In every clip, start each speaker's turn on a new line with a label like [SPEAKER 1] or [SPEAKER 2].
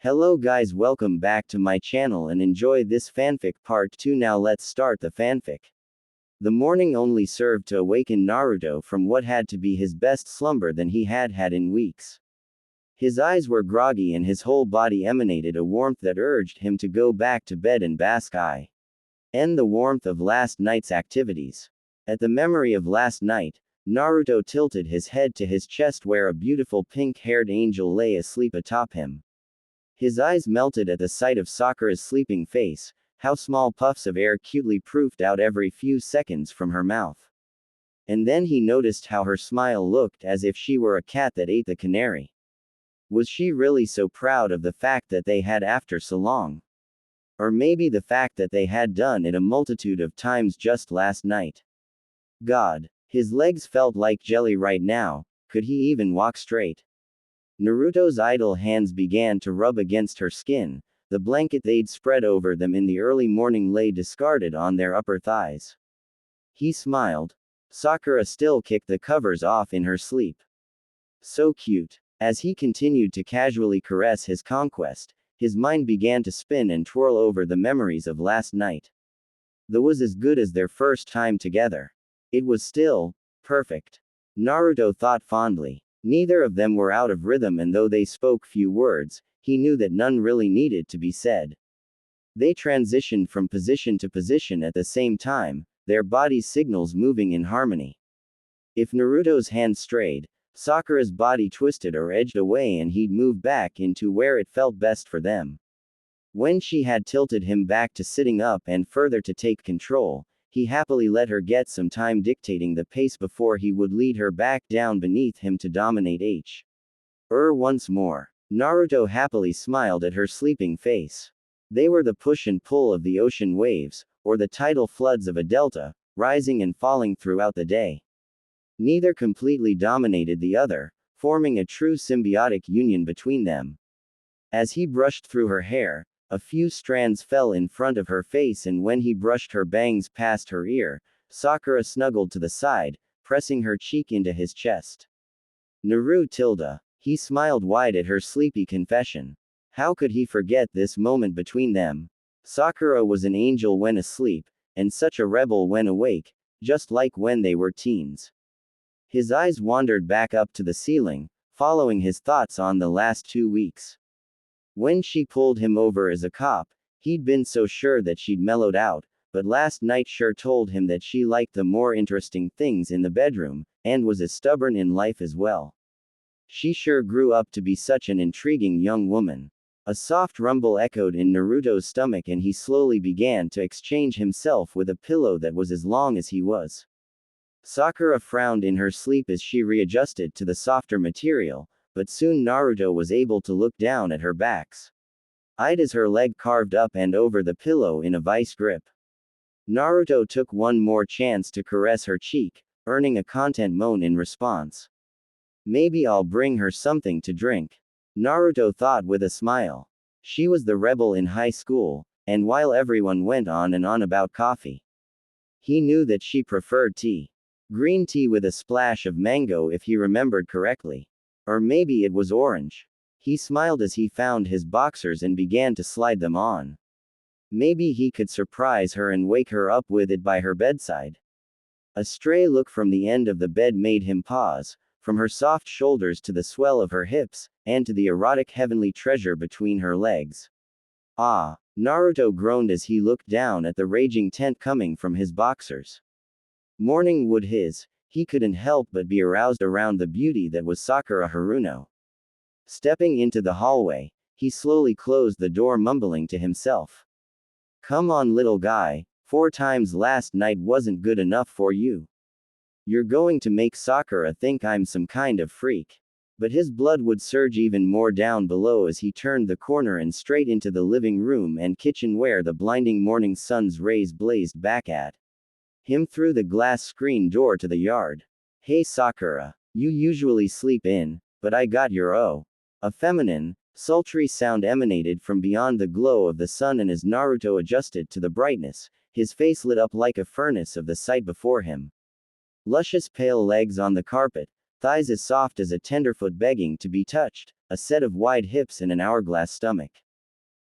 [SPEAKER 1] Hello guys, welcome back to my channel and enjoy this fanfic part 2. Now let's start the fanfic. The morning only served to awaken Naruto from what had to be his best slumber than he had had in weeks. His eyes were groggy and his whole body emanated a warmth that urged him to go back to bed and bask in the warmth of last night's activities. At the memory of last night, Naruto tilted his head to his chest where a beautiful pink-haired angel lay asleep atop him. His eyes melted at the sight of Sakura's sleeping face, how small puffs of air cutely proofed out every few seconds from her mouth. And then he noticed how her smile looked as if she were a cat that ate the canary. Was she really so proud of the fact that they had after so long? Or maybe the fact that they had done it a multitude of times just last night. God. His legs felt like jelly right now, could he even walk straight? Naruto's idle hands began to rub against her skin, the blanket they'd spread over them in the early morning lay discarded on their upper thighs. He smiled. Sakura still kicked the covers off in her sleep. So cute. As he continued to casually caress his conquest, his mind began to spin and twirl over the memories of last night. That was as good as their first time together. It was still perfect. Naruto thought fondly. Neither of them were out of rhythm, and though they spoke few words, he knew that none really needed to be said. They transitioned from position to position at the same time, their bodies' signals moving in harmony. If Naruto's hand strayed, Sakura's body twisted or edged away and he'd move back into where it felt best for them. When she had tilted him back to sitting up and further to take control, he happily let her get some time dictating the pace before he would lead her back down beneath him to dominate once more. Naruto happily smiled at her sleeping face. They were the push and pull of the ocean waves, or the tidal floods of a delta, rising and falling throughout the day. Neither completely dominated the other, forming a true symbiotic union between them. As he brushed through her hair, a few strands fell in front of her face, and when he brushed her bangs past her ear, Sakura snuggled to the side, pressing her cheek into his chest. Naru. He smiled wide at her sleepy confession. How could he forget this moment between them? Sakura was an angel when asleep, and such a rebel when awake, just like when they were teens. His eyes wandered back up to the ceiling, following his thoughts on the last 2 weeks. When she pulled him over as a cop, he'd been so sure that she'd mellowed out, but last night sure told him that she liked the more interesting things in the bedroom, and was as stubborn in life as well. She sure grew up to be such an intriguing young woman. A soft rumble echoed in Naruto's stomach and he slowly began to exchange himself with a pillow that was as long as he was. Sakura frowned in her sleep as she readjusted to the softer material, but soon Naruto was able to look down at her back's eyed as her leg carved up and over the pillow in a vice grip. Naruto took one more chance to caress her cheek, earning a content moan in response. Maybe I'll bring her something to drink. Naruto thought with a smile. She was the rebel in high school, and while everyone went on and on about coffee, he knew that she preferred tea. Green tea with a splash of mango if he remembered correctly. Or maybe it was orange. He smiled as he found his boxers and began to slide them on. Maybe he could surprise her and wake her up with it by her bedside. A stray look from the end of the bed made him pause, from her soft shoulders to the swell of her hips, and to the erotic heavenly treasure between her legs. Ah! Naruto groaned as he looked down at the raging tent coming from his boxers. Morning would he couldn't help but be aroused around the beauty that was Sakura Haruno. Stepping into the hallway, he slowly closed the door, mumbling to himself. Come on, little guy, 4 times last night wasn't good enough for you. You're going to make Sakura think I'm some kind of freak. But his blood would surge even more down below as he turned the corner and straight into the living room and kitchen where the blinding morning sun's rays blazed back at him through the glass screen door to the yard. Hey Sakura, you usually sleep in, but I got your A feminine, sultry sound emanated from beyond the glow of the sun, and as Naruto adjusted to the brightness, his face lit up like a furnace of the sight before him. Luscious pale legs on the carpet, thighs as soft as a tenderfoot begging to be touched, a set of wide hips and an hourglass stomach.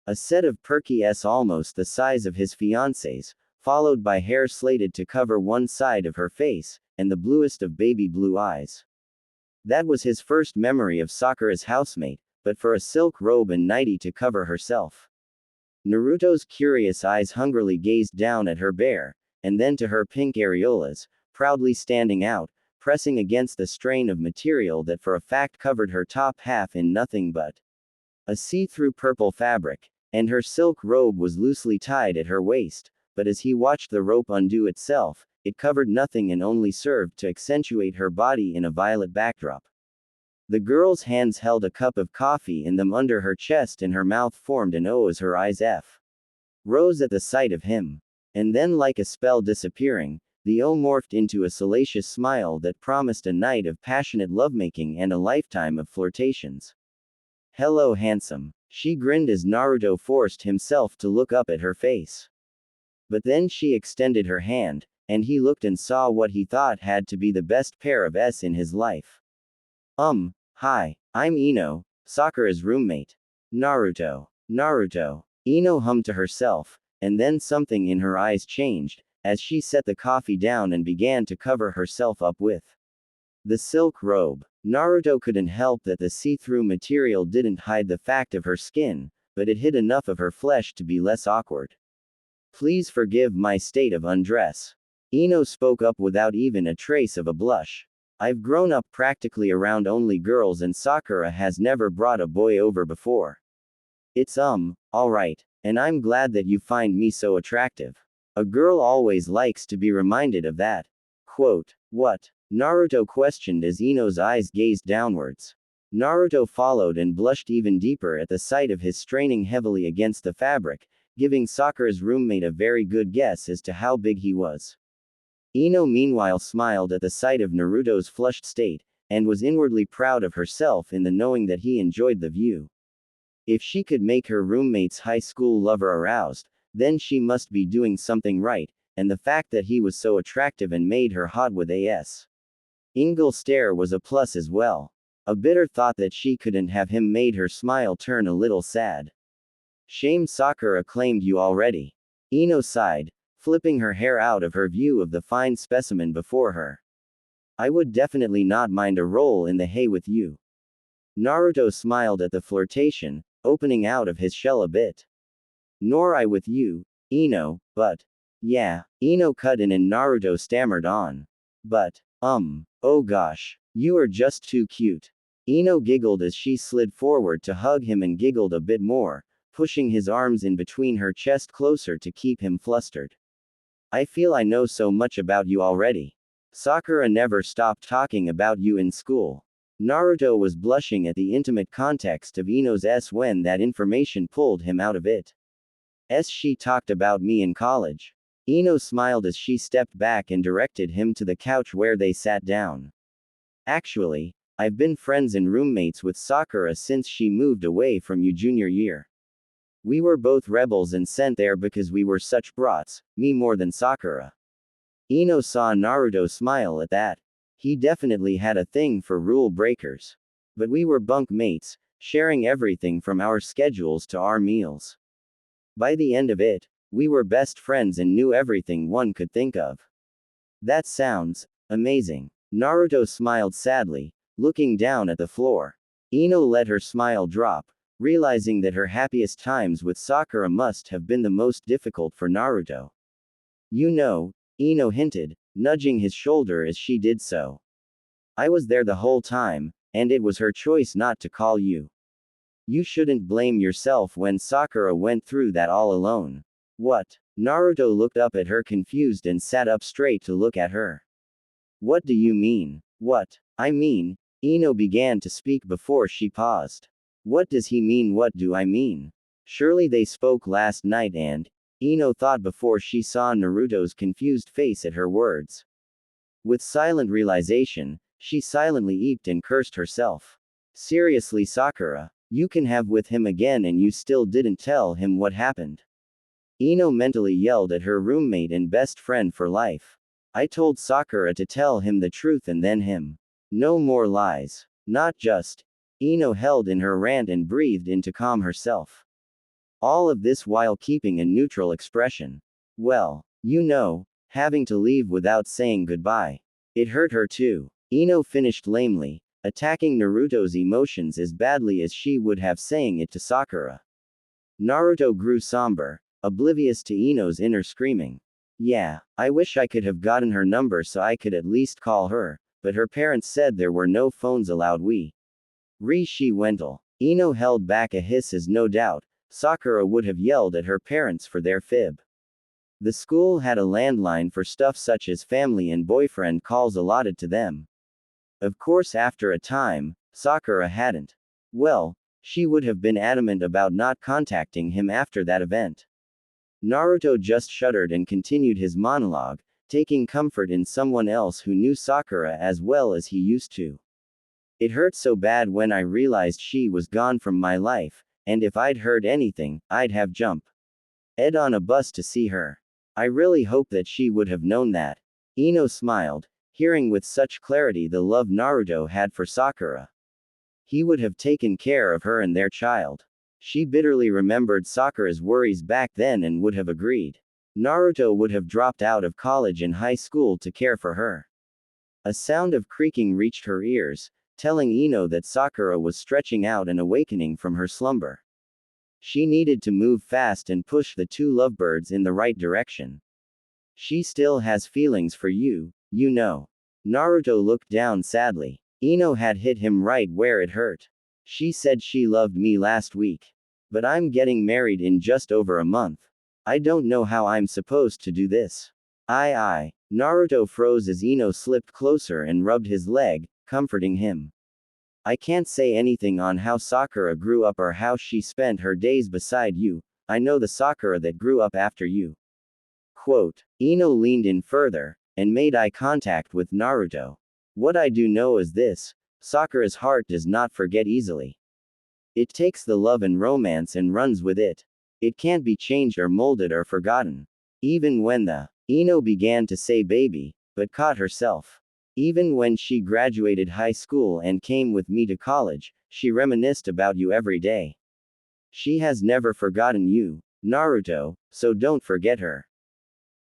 [SPEAKER 1] A set of perky S almost the size of his fiance's, followed by hair slated to cover one side of her face, and the bluest of baby blue eyes. That was his first memory of Sakura's housemate, but for a silk robe and nightie to cover herself. Naruto's curious eyes hungrily gazed down at her bare, and then to her pink areolas, proudly standing out, pressing against the strain of material that for a fact covered her top half in nothing but a see-through purple fabric, and her silk robe was loosely tied at her waist, but as he watched the rope undo itself, it covered nothing and only served to accentuate her body in a violet backdrop. The girl's hands held a cup of coffee in them under her chest and her mouth formed an O as her eyes rose at the sight of him. And then, like a spell disappearing, the O morphed into a salacious smile that promised a night of passionate lovemaking and a lifetime of flirtations. "Hello, handsome." She grinned as Naruto forced himself to look up at her face. But then she extended her hand, and he looked and saw what he thought had to be the best pair of S in his life. Hi, I'm Ino, Sakura's roommate. Naruto. Ino hummed to herself, and then something in her eyes changed, as she set the coffee down and began to cover herself up with the silk robe. Naruto couldn't help that the see-through material didn't hide the fact of her skin, but it hid enough of her flesh to be less awkward. "Please forgive my state of undress." Ino spoke up without even a trace of a blush. "I've grown up practically around only girls and Sakura has never brought a boy over before. It's alright, and I'm glad that you find me so attractive. A girl always likes to be reminded of that." Quote. "What?" Naruto questioned as Ino's eyes gazed downwards. Naruto followed and blushed even deeper at the sight of his straining heavily against the fabric, giving Sakura's roommate a very good guess as to how big he was. Ino meanwhile smiled at the sight of Naruto's flushed state, and was inwardly proud of herself in the knowing that he enjoyed the view. If she could make her roommate's high school lover aroused, then she must be doing something right, and the fact that he was so attractive and made her hot with a single stare was a plus as well. A bitter thought that she couldn't have him made her smile turn a little sad. "Shame Sakura claimed you already." Ino sighed, flipping her hair out of her view of the fine specimen before her. "I would definitely not mind a roll in the hay with you." Naruto smiled at the flirtation, opening out of his shell a bit. "Nor I with you, Ino, but..." "Yeah," Ino cut in and Naruto stammered on. "But, oh gosh, you are just too cute." Ino giggled as she slid forward to hug him and giggled a bit more, pushing his arms in between her chest closer to keep him flustered. "I feel I know so much about you already. Sakura never stopped talking about you in school." Naruto was blushing at the intimate context of Ino's S when that information pulled him out of it. "She talked about me in college." Ino smiled as she stepped back and directed him to the couch where they sat down. "Actually, I've been friends and roommates with Sakura since she moved away from you junior year. We were both rebels and sent there because we were such brats, me more than Sakura." Ino saw Naruto smile at that. He definitely had a thing for rule breakers. "But we were bunk mates, sharing everything from our schedules to our meals. By the end of it, we were best friends and knew everything one could think of." "That sounds amazing." Naruto smiled sadly, looking down at the floor. Ino let her smile drop, realizing that her happiest times with Sakura must have been the most difficult for Naruto. "You know," Ino hinted, nudging his shoulder as she did so. "I was there the whole time, and it was her choice not to call you. You shouldn't blame yourself when Sakura went through that all alone." "What?" Naruto looked up at her confused and sat up straight to look at her. "What do you mean?" "What I mean," Ino began to speak before she paused. "What does he mean? What do I mean? Surely they spoke last night and..." Ino thought before she saw Naruto's confused face at her words. With silent realization, she silently eeped and cursed herself. "Seriously Sakura, you can have with him again and you still didn't tell him what happened." Ino mentally yelled at her roommate and best friend for life. "I told Sakura to tell him the truth and then him. No more lies. Not just Ino held in her rant and breathed in to calm herself. All of this while keeping a neutral expression. Well, having to leave without saying goodbye. It hurt her too. Ino finished lamely, attacking Naruto's emotions as badly as she would have saying it to Sakura. Naruto grew somber, oblivious to Ino's inner screaming. Yeah, I wish I could have gotten her number so I could at least call her, but her parents said there were no phones allowed. She Wental. Ino held back a hiss as no doubt, Sakura would have yelled at her parents for their fib. The school had a landline for stuff such as family and boyfriend calls allotted to them. Of course, after a time, Sakura hadn't. Well, she would have been adamant about not contacting him after that event. Naruto just shuddered and continued his monologue, taking comfort in someone else who knew Sakura as well as he used to. It hurt so bad when I realized she was gone from my life, and if I'd heard anything, I'd have jumped on a bus to see her. I really hope that she would have known that. Ino smiled, hearing with such clarity the love Naruto had for Sakura. He would have taken care of her and their child. She bitterly remembered Sakura's worries back then and would have agreed. Naruto would have dropped out of college and high school to care for her. A sound of creaking reached her ears, telling Ino that Sakura was stretching out and awakening from her slumber. She needed to move fast and push the two lovebirds in the right direction. She still has feelings for you, you know. Naruto looked down sadly. Ino had hit him right where it hurt. She said she loved me last week. But I'm getting married in just over a month. I don't know how I'm supposed to do this. Naruto froze as Ino slipped closer and rubbed his leg, comforting him. I can't say anything on how Sakura grew up or how she spent her days beside you. I know the Sakura that grew up after you. Quote. Ino leaned in further, and made eye contact with Naruto. What I do know is this, Sakura's heart does not forget easily. It takes the love and romance and runs with it. It can't be changed or molded or forgotten. Even when Ino began to say baby, but caught herself. Even when she graduated high school and came with me to college, she reminisced about you every day. She has never forgotten you, Naruto, so don't forget her.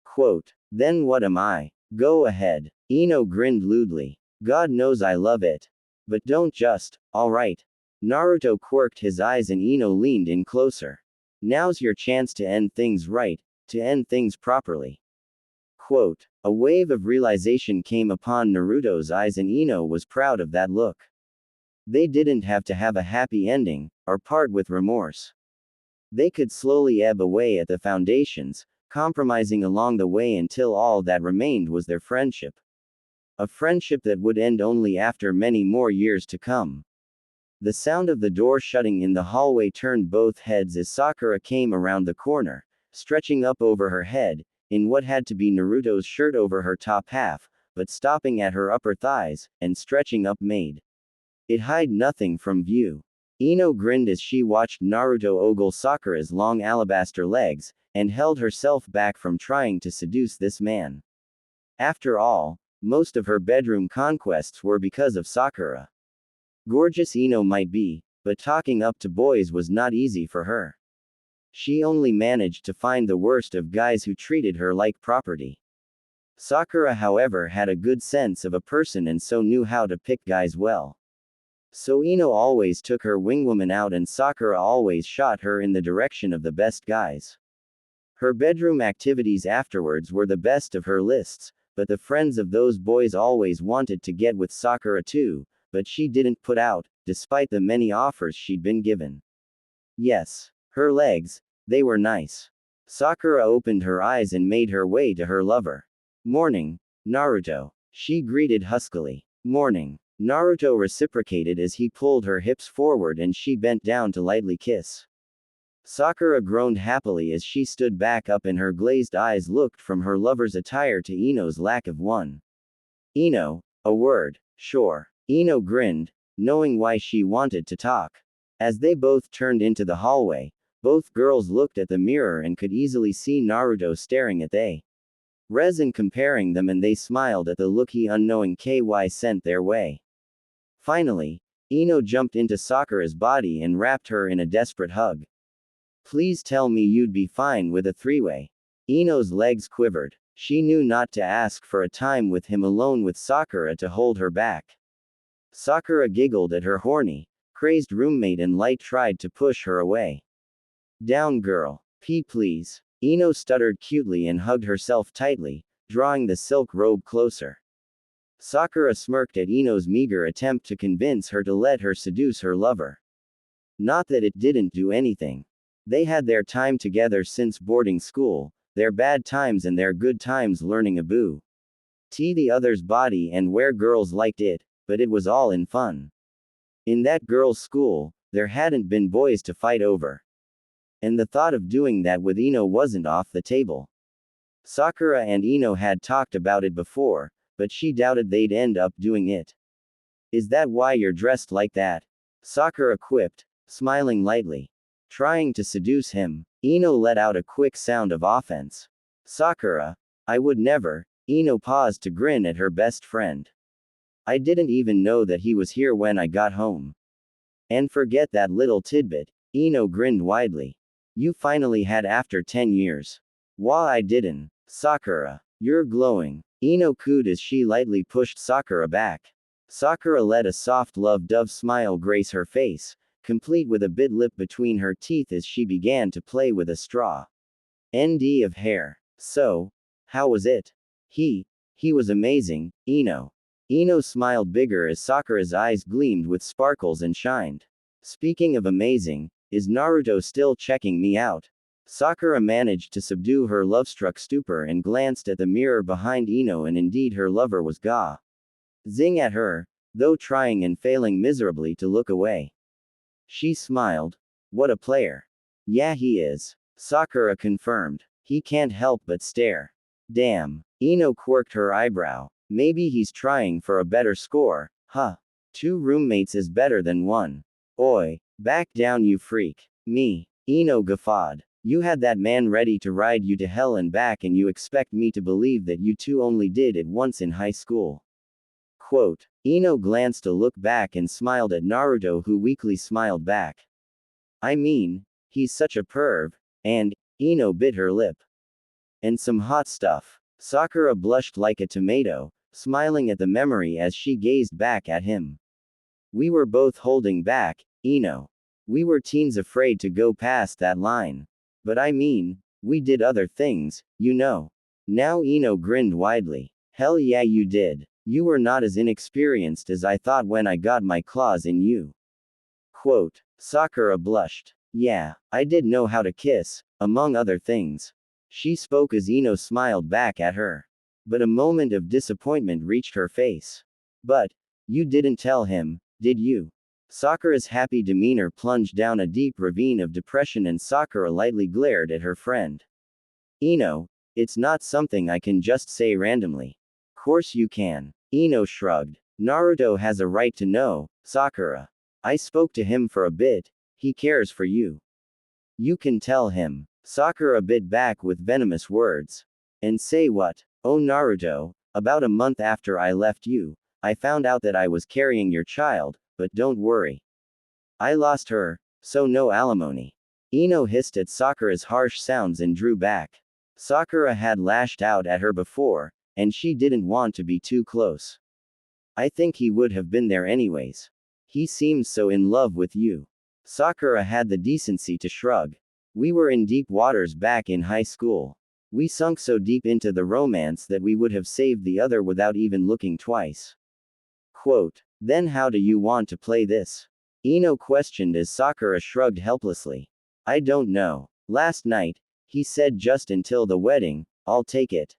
[SPEAKER 1] Quote. Then what am I? Go ahead. Ino grinned lewdly. God knows I love it. But don't just, alright. Naruto quirked his eyes and Ino leaned in closer. Now's your chance to end things right, to end things properly. Quote. A wave of realization came upon Naruto's eyes and Ino was proud of that look. They didn't have to have a happy ending, or part with remorse. They could slowly ebb away at the foundations, compromising along the way until all that remained was their friendship. A friendship that would end only after many more years to come. The sound of the door shutting in the hallway turned both heads as Sakura came around the corner, stretching up over her head, in what had to be Naruto's shirt over her top half, but stopping at her upper thighs, and stretching up made it hide nothing from view. Ino grinned as she watched Naruto ogle Sakura's long alabaster legs, and held herself back from trying to seduce this man. After all, most of her bedroom conquests were because of Sakura. Gorgeous Ino might be, but talking up to boys was not easy for her. She only managed to find the worst of guys who treated her like property. Sakura, however, had a good sense of a person and so knew how to pick guys well. So Ino always took her wingwoman out and Sakura always shot her in the direction of the best guys. Her bedroom activities afterwards were the best of her lists, but the friends of those boys always wanted to get with Sakura too, but she didn't put out, despite the many offers she'd been given. Yes, her legs, they were nice. Sakura opened her eyes and made her way to her lover. Morning, Naruto. She greeted huskily. Morning. Naruto reciprocated as he pulled her hips forward and she bent down to lightly kiss. Sakura groaned happily as she stood back up and her glazed eyes looked from her lover's attire to Ino's lack of one. Ino, a word, sure. Ino grinned, knowing why she wanted to talk. As they both turned into the hallway, both girls looked at the mirror and could easily see Naruto staring at they. Rez and comparing them and they smiled at the look he unknowing KY sent their way. Finally, Ino jumped into Sakura's body and wrapped her in a desperate hug. Please tell me you'd be fine with a three-way. Ino's legs quivered. She knew not to ask for a time with him alone with Sakura to hold her back. Sakura giggled at her horny, crazed roommate and light tried to push her away. Down girl. Pee please. Ino stuttered cutely and hugged herself tightly, drawing the silk robe closer. Sakura smirked at Ino's meager attempt to convince her to let her seduce her lover. Not that it didn't do anything. They had their time together since boarding school, their bad times and their good times learning Abu the other's body and where girls liked it, but it was all in fun. In that girls' school, there hadn't been boys to fight over. And the thought of doing that with Ino wasn't off the table. Sakura and Ino had talked about it before, but she doubted they'd end up doing it. Is that why you're dressed like that? Sakura quipped, smiling lightly. Trying to seduce him, Ino let out a quick sound of offense. Sakura, I would never. Ino paused to grin at her best friend. I didn't even know that he was here when I got home. And forget that little tidbit, Ino grinned widely. You finally had after 10 years. Why I didn't. Sakura, you're glowing. Ino cooed as she lightly pushed Sakura back. Sakura let a soft love-dove smile grace her face, complete with a bit lip between her teeth as she began to play with a straw. Nd of hair. So, how was it? He was amazing, Ino. Ino smiled bigger as Sakura's eyes gleamed with sparkles and shined. Speaking of amazing, is Naruto still checking me out? Sakura managed to subdue her love-struck stupor and glanced at the mirror behind Ino, and indeed her lover was zing at her, though trying and failing miserably to look away. She smiled. What a player. Yeah he is. Sakura confirmed. He can't help but stare. Damn. Ino quirked her eyebrow. Maybe he's trying for a better score, huh? 2 roommates is better than 1. Oi, back down you freak. Me. Ino guffawed. You had that man ready to ride you to hell and back, and you expect me to believe that you two only did it once in high school. Quote. Ino glanced a look back and smiled at Naruto, who weakly smiled back. I mean, he's such a perv, and, Ino bit her lip. And some hot stuff. Sakura blushed like a tomato, smiling at the memory as she gazed back at him. We were both holding back, Ino. We were teens afraid to go past that line. But I mean, we did other things, you know. Now Ino grinned widely. Hell yeah you did. You were not as inexperienced as I thought when I got my claws in you. Quote. Sakura blushed. Yeah, I did know how to kiss, among other things. She spoke as Ino smiled back at her. But a moment of disappointment reached her face. But, you didn't tell him, did you? Sakura's happy demeanor plunged down a deep ravine of depression, and Sakura lightly glared at her friend. Ino, it's not something I can just say randomly. Course you can. Ino shrugged. Naruto has a right to know, Sakura. I spoke to him for a bit. He cares for you. You can tell him. Sakura bit back with venomous words. And say what? Oh Naruto, about a month after I left you, I found out that I was carrying your child, but don't worry. I lost her, so no alimony. Ino hissed at Sakura's harsh sounds and drew back. Sakura had lashed out at her before, and she didn't want to be too close. I think he would have been there anyways. He seems so in love with you. Sakura had the decency to shrug. We were in deep waters back in high school. We sunk so deep into the romance that we would have saved the other without even looking twice. Quote. Then how do you want to play this? Ino questioned as Sakura shrugged helplessly. I don't know. Last night, he said just until the wedding, I'll take it.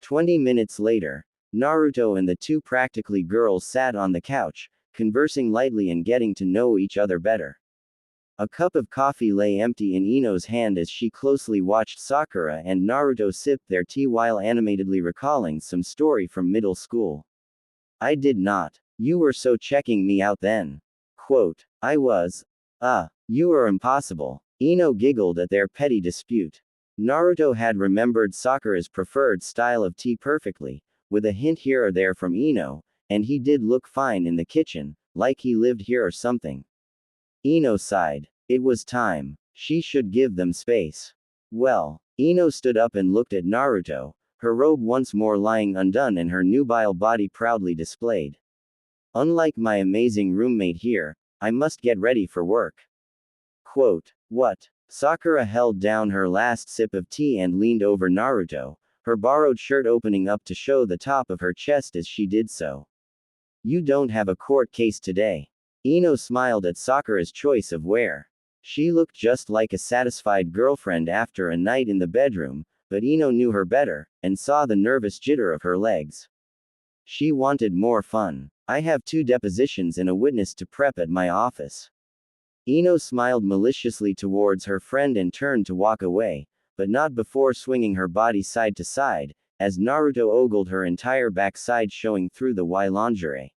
[SPEAKER 1] 20 minutes later, Naruto and the 2 practically girls sat on the couch, conversing lightly and getting to know each other better. A cup of coffee lay empty in Ino's hand as she closely watched Sakura and Naruto sip their tea while animatedly recalling some story from middle school. I did not. You were so checking me out then. Quote. I was. You are impossible. Ino giggled at their petty dispute. Naruto had remembered Sakura's preferred style of tea perfectly, with a hint here or there from Ino, and he did look fine in the kitchen, like he lived here or something. Ino sighed. It was time. She should give them space. Well, Ino stood up and looked at Naruto, her robe once more lying undone and her nubile body proudly displayed. Unlike my amazing roommate here, I must get ready for work. Quote. What? Sakura held down her last sip of tea and leaned over Naruto, her borrowed shirt opening up to show the top of her chest as she did so. You don't have a court case today. Ino smiled at Sakura's choice of wear. She looked just like a satisfied girlfriend after a night in the bedroom, but Ino knew her better, and saw the nervous jitter of her legs. She wanted more fun. I have 2 depositions and a witness to prep at my office. Ino smiled maliciously towards her friend and turned to walk away, but not before swinging her body side to side, as Naruto ogled her entire backside showing through the lingerie.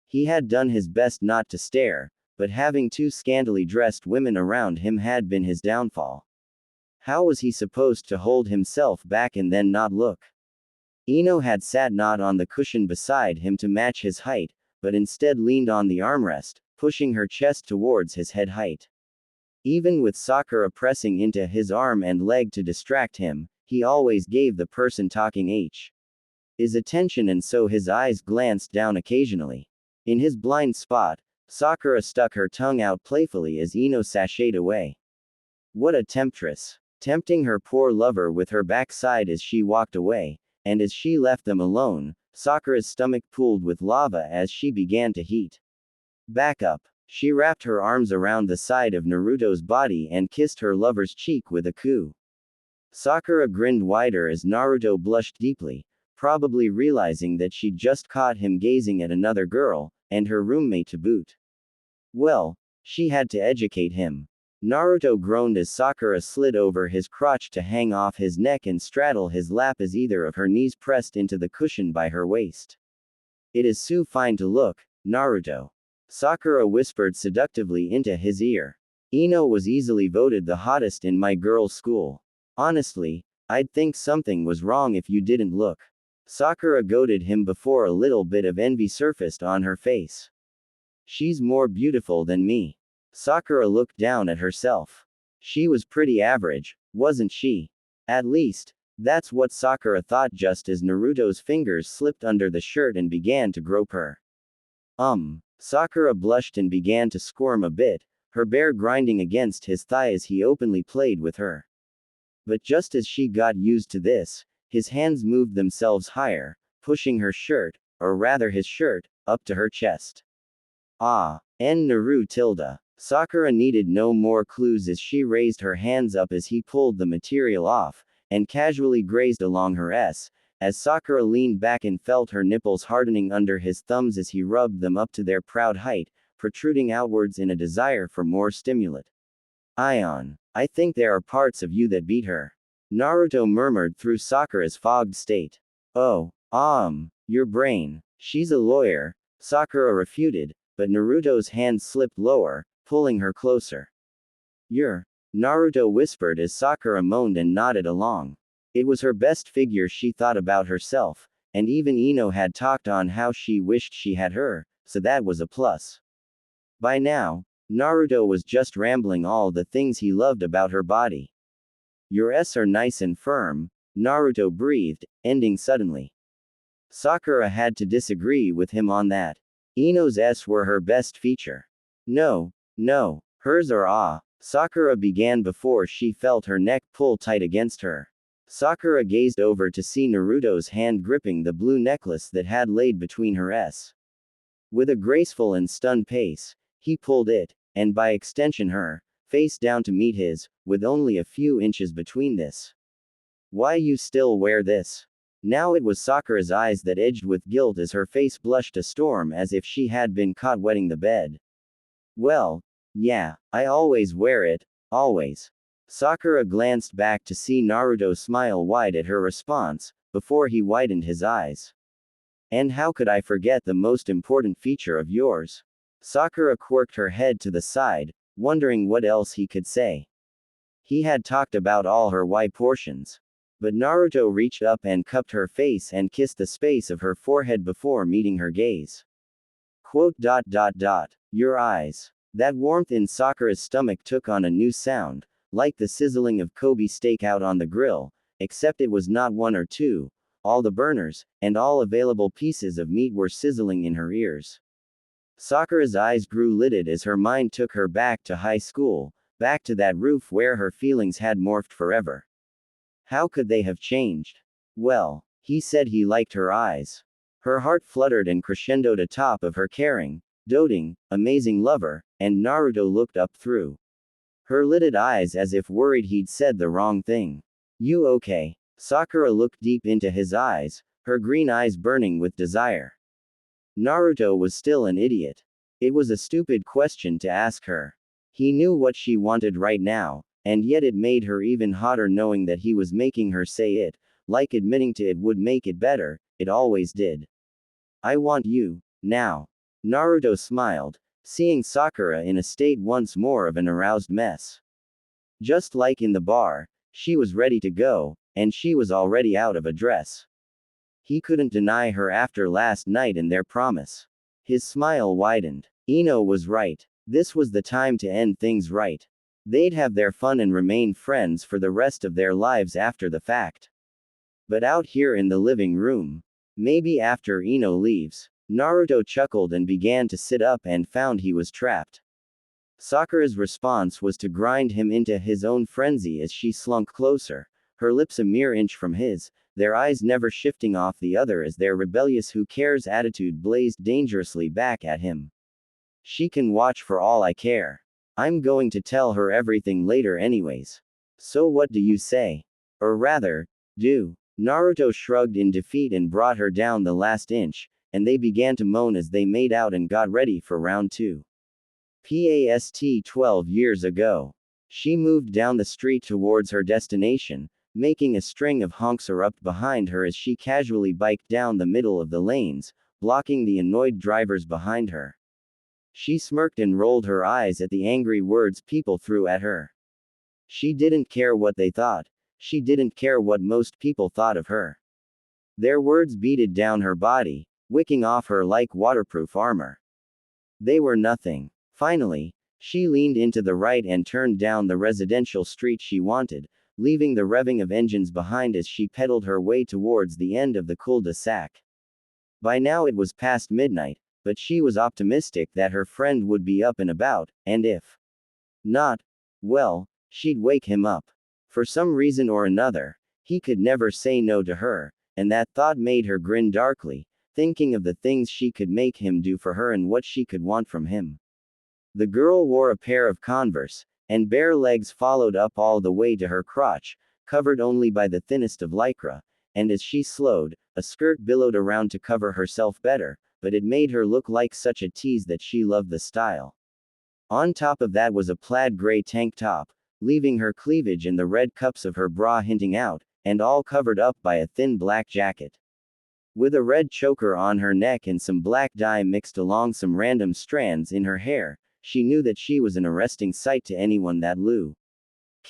[SPEAKER 1] He had done his best not to stare, but having 2 scantily dressed women around him had been his downfall. How was he supposed to hold himself back and then not look? Ino had sat not on the cushion beside him to match his height, but instead leaned on the armrest, pushing her chest towards his head height. Even with Sakura pressing into his arm and leg to distract him, he always gave the person talking his attention, and so his eyes glanced down occasionally. In his blind spot, Sakura stuck her tongue out playfully as Ino sashayed away. What a temptress! Tempting her poor lover with her backside as she walked away, and as she left them alone, Sakura's stomach pooled with lava as she began to heat. Back up. She wrapped her arms around the side of Naruto's body and kissed her lover's cheek with a coo. Sakura grinned wider as Naruto blushed deeply, probably realizing that she'd just caught him gazing at another girl, and her roommate to boot. Well, she had to educate him. Naruto groaned as Sakura slid over his crotch to hang off his neck and straddle his lap as either of her knees pressed into the cushion by her waist. It is so fine to look, Naruto. Sakura whispered seductively into his ear. Ino was easily voted the hottest in my girls' school. Honestly, I'd think something was wrong if you didn't look. Sakura goaded him before a little bit of envy surfaced on her face. She's more beautiful than me. Sakura looked down at herself. She was pretty average, wasn't she? At least, that's what Sakura thought just as Naruto's fingers slipped under the shirt and began to grope her. Sakura blushed and began to squirm a bit, her bear grinding against his thigh as he openly played with her. But just as she got used to this, his hands moved themselves higher, pushing her shirt, or rather his shirt, up to her chest. Naru tilde. Sakura needed no more clues as she raised her hands up as he pulled the material off, and casually grazed along her S, as Sakura leaned back and felt her nipples hardening under his thumbs as he rubbed them up to their proud height, protruding outwards in a desire for more stimulant. I think there are parts of you that beat her. Naruto murmured through Sakura's fogged state. Oh, your brain. She's a lawyer, Sakura refuted, but Naruto's hand slipped lower, pulling her closer. Naruto whispered as Sakura moaned and nodded along. It was her best figure she thought about herself, and even Ino had talked on how she wished she had her, so that was a plus. By now, Naruto was just rambling all the things he loved about her body. Your S are nice and firm, Naruto breathed, ending suddenly. Sakura had to disagree with him on that. Ino's S were her best feature. No, hers are Sakura began before she felt her neck pull tight against her. Sakura gazed over to see Naruto's hand gripping the blue necklace that had laid between her S. With a graceful and stunned pace, he pulled it, and by extension her, face down to meet his, with only a few inches between this. Why you still wear this? Now it was Sakura's eyes that edged with guilt as her face blushed a storm as if she had been caught wetting the bed. Well, yeah, I always wear it, always. Sakura glanced back to see Naruto smile wide at her response, before he widened his eyes. And how could I forget the most important feature of yours? Sakura quirked her head to the side, wondering what else he could say. He had talked about all her Y portions. But Naruto reached up and cupped her face and kissed the space of her forehead before meeting her gaze. Quote dot dot dot. Your eyes. That warmth in Sakura's stomach took on a new sound, like the sizzling of Kobe steak out on the grill, except it was not one or two. All the burners, and all available pieces of meat were sizzling in her ears. Sakura's eyes grew lidded as her mind took her back to high school, back to that roof where her feelings had morphed forever. How could they have changed? Well, he said he liked her eyes. Her heart fluttered and crescendoed atop of her caring, doting, amazing lover, and Naruto looked up through her lidded eyes as if worried he'd said the wrong thing. You okay? Sakura looked deep into his eyes, her green eyes burning with desire. Naruto was still an idiot. It was a stupid question to ask her. He knew what she wanted right now, and yet it made her even hotter knowing that he was making her say it, like admitting to it would make it better, it always did. I want you, now. Naruto smiled, seeing Sakura in a state once more of an aroused mess. Just like in the bar, she was ready to go, and she was already out of a dress. He couldn't deny her after last night and their promise. His smile widened. Ino was right. This was the time to end things right. They'd have their fun and remain friends for the rest of their lives after the fact. But out here in the living room, maybe after Ino leaves, Naruto chuckled and began to sit up and found he was trapped. Sakura's response was to grind him into his own frenzy as she slunk closer, her lips a mere inch from his, their eyes never shifting off the other as their rebellious who cares attitude blazed dangerously back at him. She can watch for all I care. I'm going to tell her everything later anyways. So what do you say? Or rather, do. Naruto shrugged in defeat and brought her down the last inch, and they began to moan as they made out and got ready for round 2. Past 12 years ago. She moved down the street towards her destination, making a string of honks erupt behind her as she casually biked down the middle of the lanes, blocking the annoyed drivers behind her. She smirked and rolled her eyes at the angry words people threw at her. She didn't care what they thought. She didn't care what most people thought of her. Their words beaded down her body, wicking off her like waterproof armor. They were nothing. Finally, she leaned into the right and turned down the residential street she wanted, leaving the revving of engines behind as she pedaled her way towards the end of the cul-de-sac. By now it was past midnight, but she was optimistic that her friend would be up and about, and if not, well, she'd wake him up. For some reason or another, he could never say no to her, and that thought made her grin darkly, thinking of the things she could make him do for her and what she could want from him. The girl wore a pair of Converse, and bare legs followed up all the way to her crotch, covered only by the thinnest of lycra, and as she slowed, a skirt billowed around to cover herself better, but it made her look like such a tease that she loved the style. On top of that was a plaid gray tank top, leaving her cleavage and the red cups of her bra hinting out, and all covered up by a thin black jacket. With a red choker on her neck and some black dye mixed along some random strands in her hair, she knew that she was an arresting sight to anyone that looked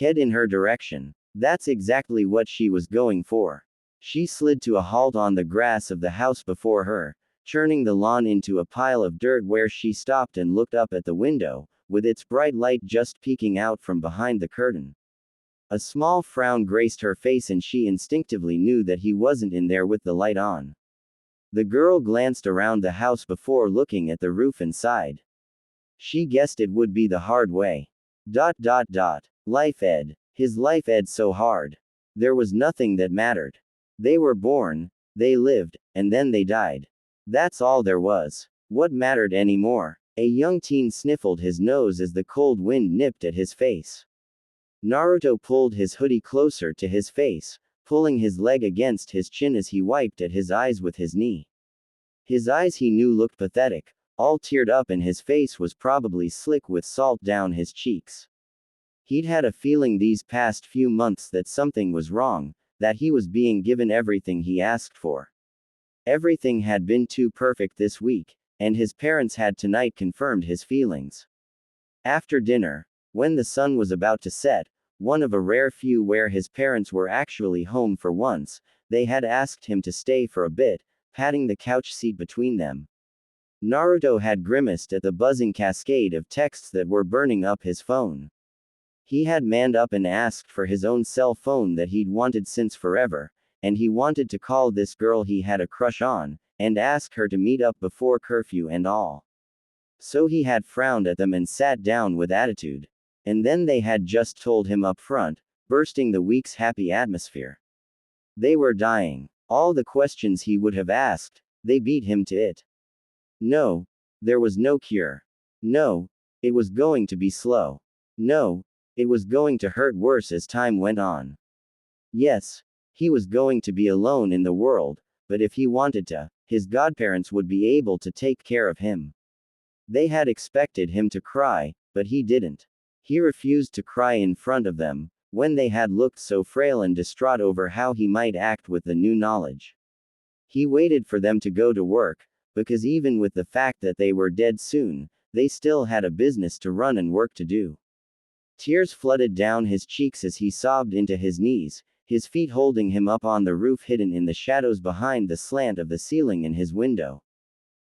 [SPEAKER 1] in her direction. That's exactly what she was going for. She slid to a halt on the grass of the house before her, churning the lawn into a pile of dirt where she stopped and looked up at the window, with its bright light just peeking out from behind the curtain. A small frown graced her face and she instinctively knew that he wasn't in there with the light on. The girl glanced around the house before looking at the roof and sighed. She guessed it would be the hard way. Life ed. His life ed so hard. There was nothing that mattered. They were born, they lived, and then they died. That's all there was. What mattered anymore? A young teen sniffled his nose as the cold wind nipped at his face. Naruto pulled his hoodie closer to his face, pulling his leg against his chin as he wiped at his eyes with his knee. His eyes he knew looked pathetic, all teared up, and his face was probably slick with salt down his cheeks. He'd had a feeling these past few months that something was wrong, that he was being given everything he asked for. Everything had been too perfect this week, and his parents had tonight confirmed his feelings. After dinner, when the sun was about to set, one of a rare few where his parents were actually home for once, they had asked him to stay for a bit, patting the couch seat between them. Naruto had grimaced at the buzzing cascade of texts that were burning up his phone. He had manned up and asked for his own cell phone that he'd wanted since forever, and he wanted to call this girl he had a crush on, and ask her to meet up before curfew and all. So he had frowned at them and sat down with attitude. And then they had just told him up front, bursting the week's happy atmosphere. They were dying. All the questions he would have asked, they beat him to it. No, there was no cure. No, it was going to be slow. No, it was going to hurt worse as time went on. Yes, he was going to be alone in the world, but if he wanted to, his godparents would be able to take care of him. They had expected him to cry, but he didn't. He refused to cry in front of them, when they had looked so frail and distraught over how he might act with the new knowledge. He waited for them to go to work, because even with the fact that they were dead soon, they still had a business to run and work to do. Tears flooded down his cheeks as he sobbed into his knees, his feet holding him up on the roof hidden in the shadows behind the slant of the ceiling in his window.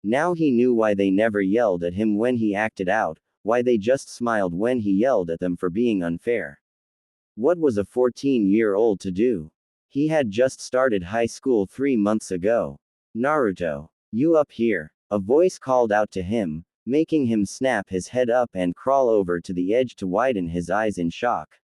[SPEAKER 1] Now he knew why they never yelled at him when he acted out, why they just smiled when he yelled at them for being unfair. What was a 14-year-old to do? He had just started high school 3 months ago. Naruto, you up here? A voice called out to him, making him snap his head up and crawl over to the edge to widen his eyes in shock.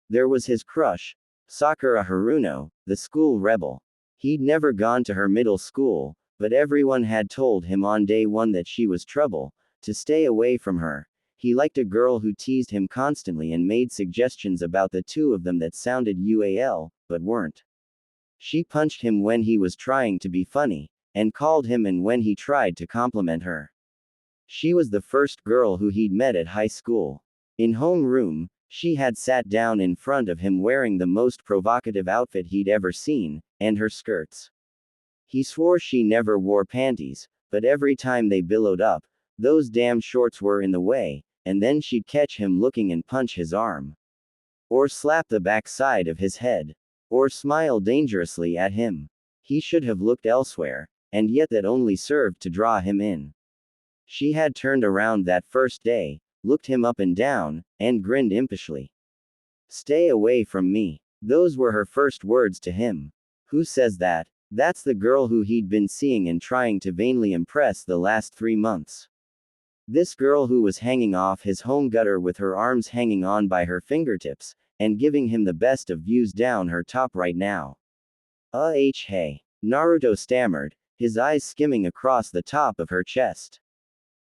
[SPEAKER 1] There was his crush, Sakura Haruno, the school rebel. He'd never gone to her middle school, but everyone had told him on day one that she was trouble, to stay away from her. He liked a girl who teased him constantly and made suggestions about the two of them that sounded UAL, but weren't. She punched him when he was trying to be funny, and called him and when he tried to compliment her. She was the first girl who he'd met at high school. In homeroom, she had sat down in front of him wearing the most provocative outfit he'd ever seen, and her skirts. He swore she never wore panties, but every time they billowed up, those damn shorts were in the way, and then she'd catch him looking and punch his arm. Or slap the backside of his head. Or smile dangerously at him. He should have looked elsewhere, and yet that only served to draw him in. She had turned around that first day, looked him up and down, and grinned impishly. Stay away from me. Those were her first words to him. Who says that? That's the girl who he'd been seeing and trying to vainly impress the last 3 months. This girl who was hanging off his home gutter with her arms hanging on by her fingertips, and giving him the best of views down her top right now. Hey. Naruto stammered, his eyes skimming across the top of her chest.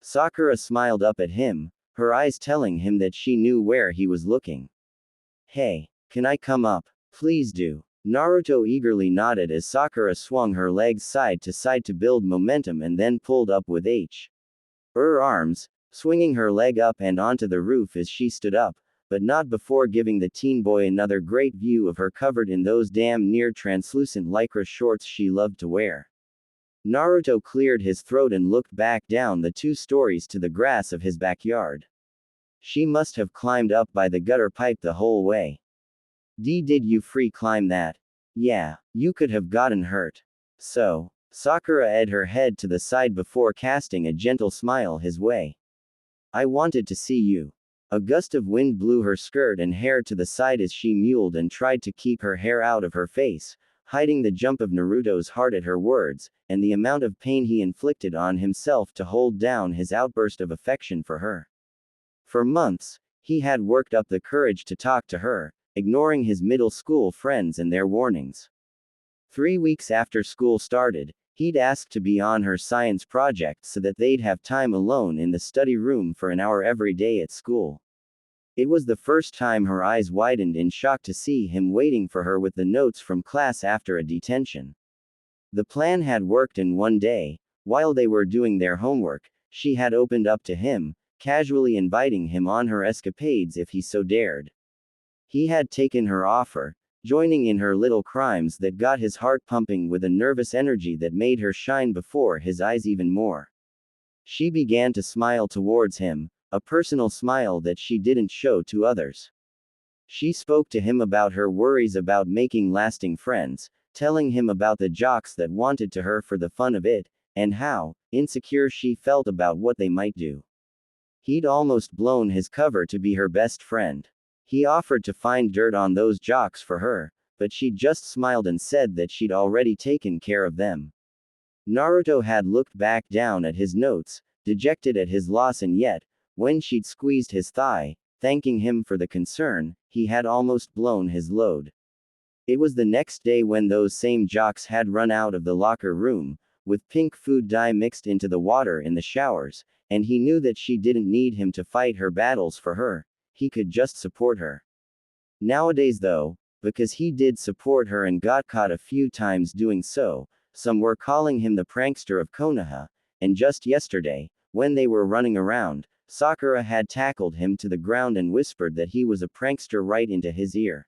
[SPEAKER 1] Sakura smiled up at him, her eyes telling him that she knew where he was looking. Hey, can I come up? Please do. Naruto eagerly nodded as Sakura swung her legs side to side to build momentum and then pulled up with her arms, swinging her leg up and onto the roof as she stood up, but not before giving the teen boy another great view of her covered in those damn near translucent lycra shorts she loved to wear. Naruto cleared his throat and looked back down the 2 stories to the grass of his backyard. She must have climbed up by the gutter pipe the whole way. Did you free climb that? Yeah, you could have gotten hurt. So, Sakura edged her head to the side before casting a gentle smile his way. I wanted to see you. A gust of wind blew her skirt and hair to the side as she mewled and tried to keep her hair out of her face, hiding the jump of Naruto's heart at her words, and the amount of pain he inflicted on himself to hold down his outburst of affection for her. For months, he had worked up the courage to talk to her, ignoring his middle school friends and their warnings. 3 weeks after school started, he'd asked to be on her science project so that they'd have time alone in the study room for an hour every day at school. It was the first time her eyes widened in shock to see him waiting for her with the notes from class after a detention. The plan had worked, and one day, while they were doing their homework, she had opened up to him, casually inviting him on her escapades if he so dared. He had taken her offer, joining in her little crimes that got his heart pumping with a nervous energy that made her shine before his eyes even more. She began to smile towards him, a personal smile that she didn't show to others. She spoke to him about her worries about making lasting friends, telling him about the jocks that wanted to her for the fun of it, and how insecure she felt about what they might do. He'd almost blown his cover to be her best friend. He offered to find dirt on those jocks for her, but she just smiled and said that she'd already taken care of them. Naruto had looked back down at his notes, dejected at his loss, and yet, when she'd squeezed his thigh, thanking him for the concern, he had almost blown his load. It was the next day when those same jocks had run out of the locker room, with pink food dye mixed into the water in the showers, and he knew that she didn't need him to fight her battles for her, he could just support her. Nowadays though, because he did support her and got caught a few times doing so, some were calling him the prankster of Konoha, and just yesterday, when they were running around, Sakura had tackled him to the ground and whispered that he was a prankster right into his ear.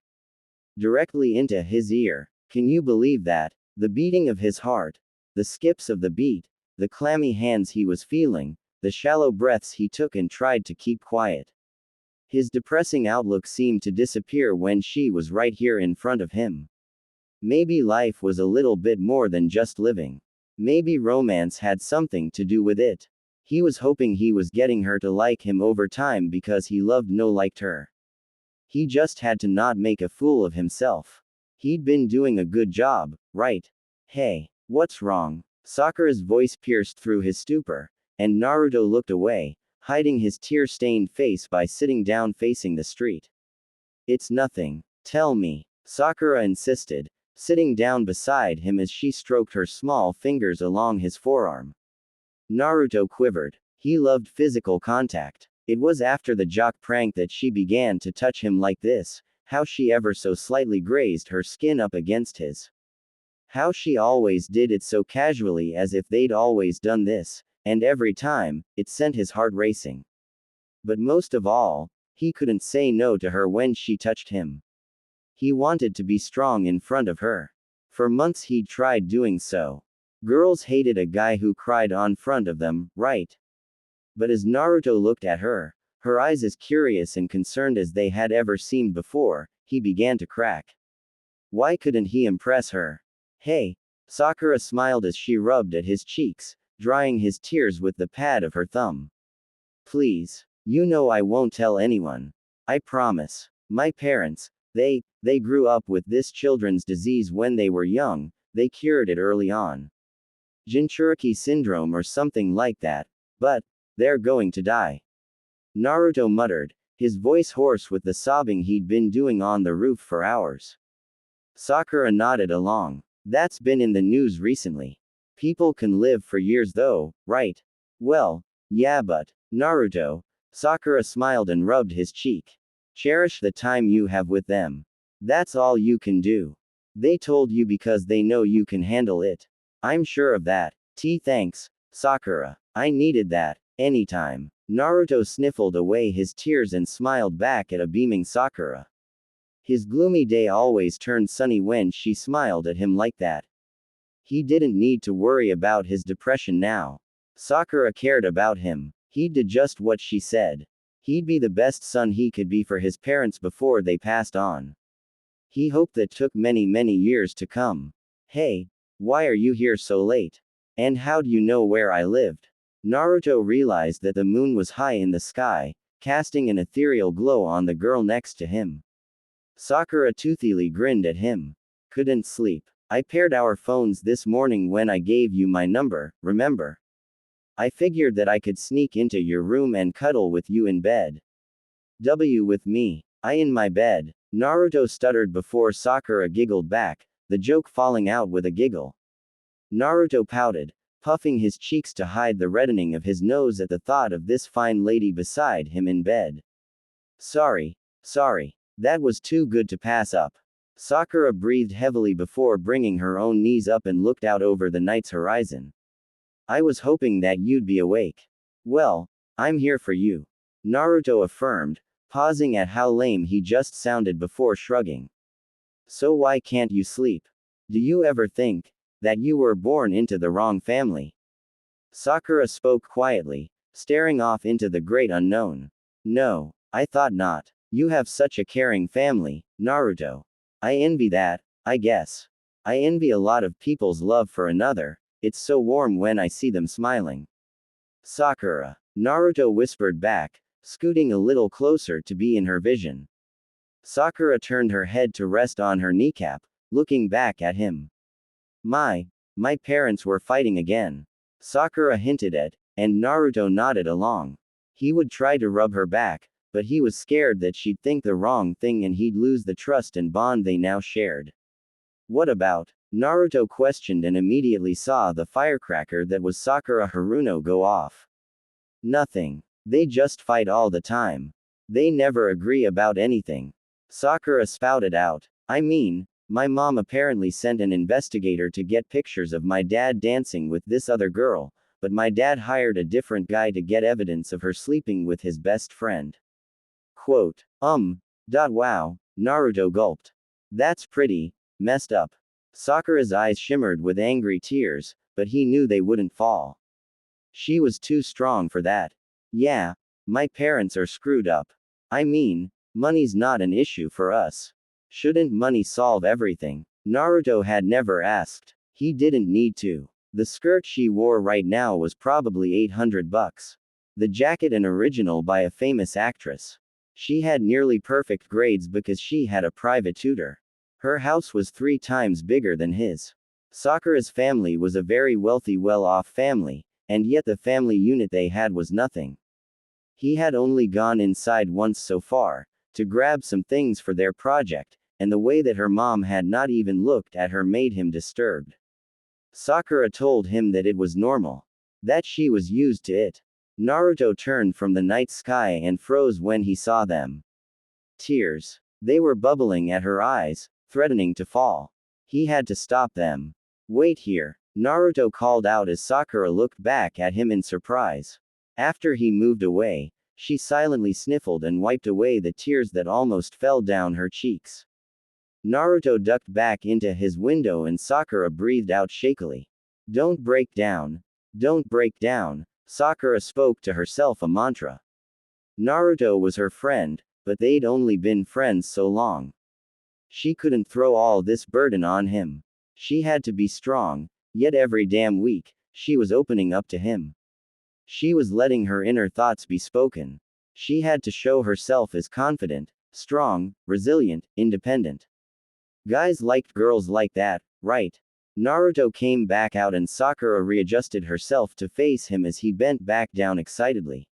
[SPEAKER 1] Directly into his ear. Can you believe that? The beating of his heart, the skips of the beat, the clammy hands he was feeling, the shallow breaths he took and tried to keep quiet. His depressing outlook seemed to disappear when she was right here in front of him. Maybe life was a little bit more than just living. Maybe romance had something to do with it. He was hoping he was getting her to like him over time because he loved no liked her. He just had to not make a fool of himself. He'd been doing a good job, right? Hey, what's wrong? Sakura's voice pierced through his stupor, and Naruto looked away, hiding his tear-stained face by sitting down facing the street. It's nothing. Tell me, Sakura insisted, sitting down beside him as she stroked her small fingers along his forearm. Naruto quivered. He loved physical contact. It was after the jock prank that she began to touch him like this, how she ever so slightly grazed her skin up against his. How she always did it so casually as if they'd always done this, and every time, it sent his heart racing. But most of all, he couldn't say no to her when she touched him. He wanted to be strong in front of her. For months he'd tried doing so. Girls hated a guy who cried on front of them, right? But as Naruto looked at her, her eyes as curious and concerned as they had ever seemed before, he began to crack. Why couldn't he impress her? Hey, Sakura smiled as she rubbed at his cheeks, drying his tears with the pad of her thumb. Please, you know I won't tell anyone. I promise. My parents, they grew up with this children's disease when they were young, they cured it early on. Jinchuriki syndrome or something like that, but they're going to die. Naruto muttered, his voice hoarse with the sobbing he'd been doing on the roof for hours. Sakura nodded along. That's been in the news recently. People can live for years though, right? Well, yeah, but Naruto. Sakura smiled and rubbed his cheek. Cherish the time you have with them. That's all you can do. They told you because they know you can handle it. I'm sure of that. Thanks, Sakura. I needed that. Anytime. Naruto sniffled away his tears and smiled back at a beaming Sakura. His gloomy day always turned sunny when she smiled at him like that. He didn't need to worry about his depression now. Sakura cared about him. He'd do just what she said. He'd be the best son he could be for his parents before they passed on. He hoped that took many years to come. Hey, why are you here so late? And how do you know where I lived? Naruto realized that the moon was high in the sky, casting an ethereal glow on the girl next to him. Sakura toothily grinned at him. Couldn't sleep. I paired our phones this morning when I gave you my number, remember? I figured that I could sneak into your room and cuddle with you in bed. With me. I in my bed. Naruto stuttered before Sakura giggled back, the joke falling out with a giggle. Naruto pouted, puffing his cheeks to hide the reddening of his nose at the thought of this fine lady beside him in bed. Sorry. That was too good to pass up. Sakura breathed heavily before bringing her own knees up and looked out over the night's horizon. I was hoping that you'd be awake. Well, I'm here for you. Naruto affirmed, pausing at how lame he just sounded before shrugging. So why can't you sleep? Do you ever think that you were born into the wrong family? Sakura spoke quietly, staring off into the great unknown. No, I thought not. You have such a caring family, Naruto. I envy that, I guess. I envy a lot of people's love for another, It's so warm when I see them smiling. Sakura. Naruto whispered back, scooting a little closer to be in her vision. Sakura turned her head to rest on her kneecap, looking back at him. My parents were fighting again. Sakura hinted at, and Naruto nodded along. He would try to rub her back, but he was scared that she'd think the wrong thing and he'd lose the trust and bond they now shared. What about? Naruto questioned and immediately saw the firecracker that was Sakura Haruno go off. Nothing. They just fight all the time. They never agree about anything. Sakura spouted out. I mean, my mom apparently sent an investigator to get pictures of my dad dancing with this other girl, but my dad hired a different guy to get evidence of her sleeping with his best friend. Quote. Wow, Naruto gulped. That's pretty messed up. Sakura's eyes shimmered with angry tears, but he knew they wouldn't fall. She was too strong for that. Yeah, my parents are screwed up. I mean, money's not an issue for us. Shouldn't money solve everything? Naruto had never asked. He didn't need to. The skirt she wore right now was probably $800. The jacket an original by a famous actress. She had nearly perfect grades because she had a private tutor. Her house was 3 times bigger than his. Sakura's family was a very wealthy, well-off family, and yet the family unit they had was nothing. He had only gone inside once so far, to grab some things for their project, and the way that her mom had not even looked at her made him disturbed. Sakura told him that it was normal. That she was used to it. Naruto turned from the night sky and froze when he saw them. Tears. They were bubbling at her eyes, threatening to fall. He had to stop them. Wait here, Naruto called out as Sakura looked back at him in surprise. After he moved away, she silently sniffled and wiped away the tears that almost fell down her cheeks. Naruto ducked back into his window and Sakura breathed out shakily. Don't break down. Don't break down. Sakura spoke to herself a mantra. Naruto was her friend, but they'd only been friends so long. She couldn't throw all this burden on him. She had to be strong, yet every damn week, she was opening up to him. She was letting her inner thoughts be spoken. She had to show herself as confident, strong, resilient, independent. Guys liked girls like that, right? Naruto came back out and Sakura readjusted herself to face him as he bent back down excitedly.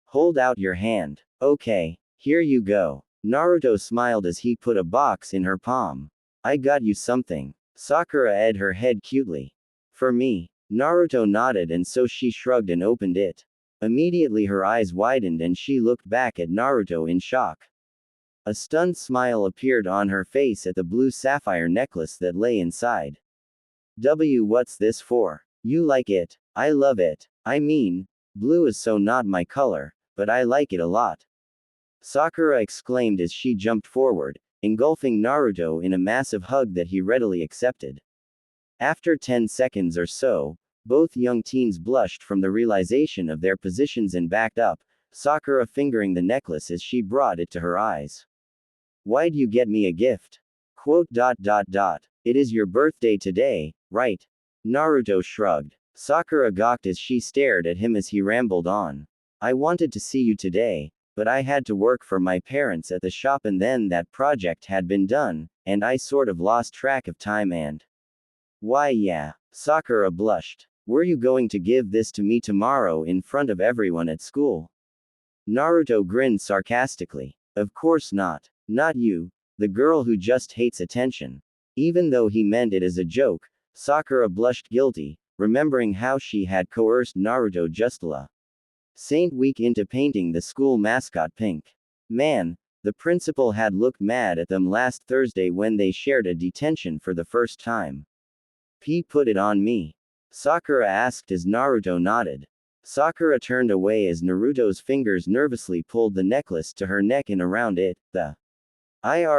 [SPEAKER 1] Hold out your hand. Okay, here you go. Naruto smiled as he put a box in her palm. I got you something. Sakura edged her head cutely. For me. Naruto nodded and so she shrugged and opened it. Immediately her eyes widened and she looked back at Naruto in shock. A stunned smile appeared on her face at the blue sapphire necklace that lay inside. What's this for? You like it? I love it. I mean, blue is so not my color, but I like it a lot. Sakura exclaimed as she jumped forward, engulfing Naruto in a massive hug that he readily accepted. After 10 seconds or so, both young teens blushed from the realization of their positions and backed up, Sakura fingering the necklace as she brought it to her eyes. Why'd you get me a gift? Quote. It is your birthday today, right? Naruto shrugged. Sakura gawked as she stared at him as he rambled on. I wanted to see you today, but I had to work for my parents at the shop and then that project had been done, and I sort of lost track of time and. Why yeah. Sakura blushed. Were you going to give this to me tomorrow in front of everyone at school? Naruto grinned sarcastically. Of course not. Not you, the girl who just hates attention. Even though he meant it as a joke, Sakura blushed guilty, remembering how she had coerced Naruto just la Saint week into painting the school mascot pink. Man, the principal had looked mad at them last Thursday when they shared a detention for the first time. He put it on me. Sakura asked as Naruto nodded. Sakura turned away as Naruto's fingers nervously pulled the necklace to her neck and around it, the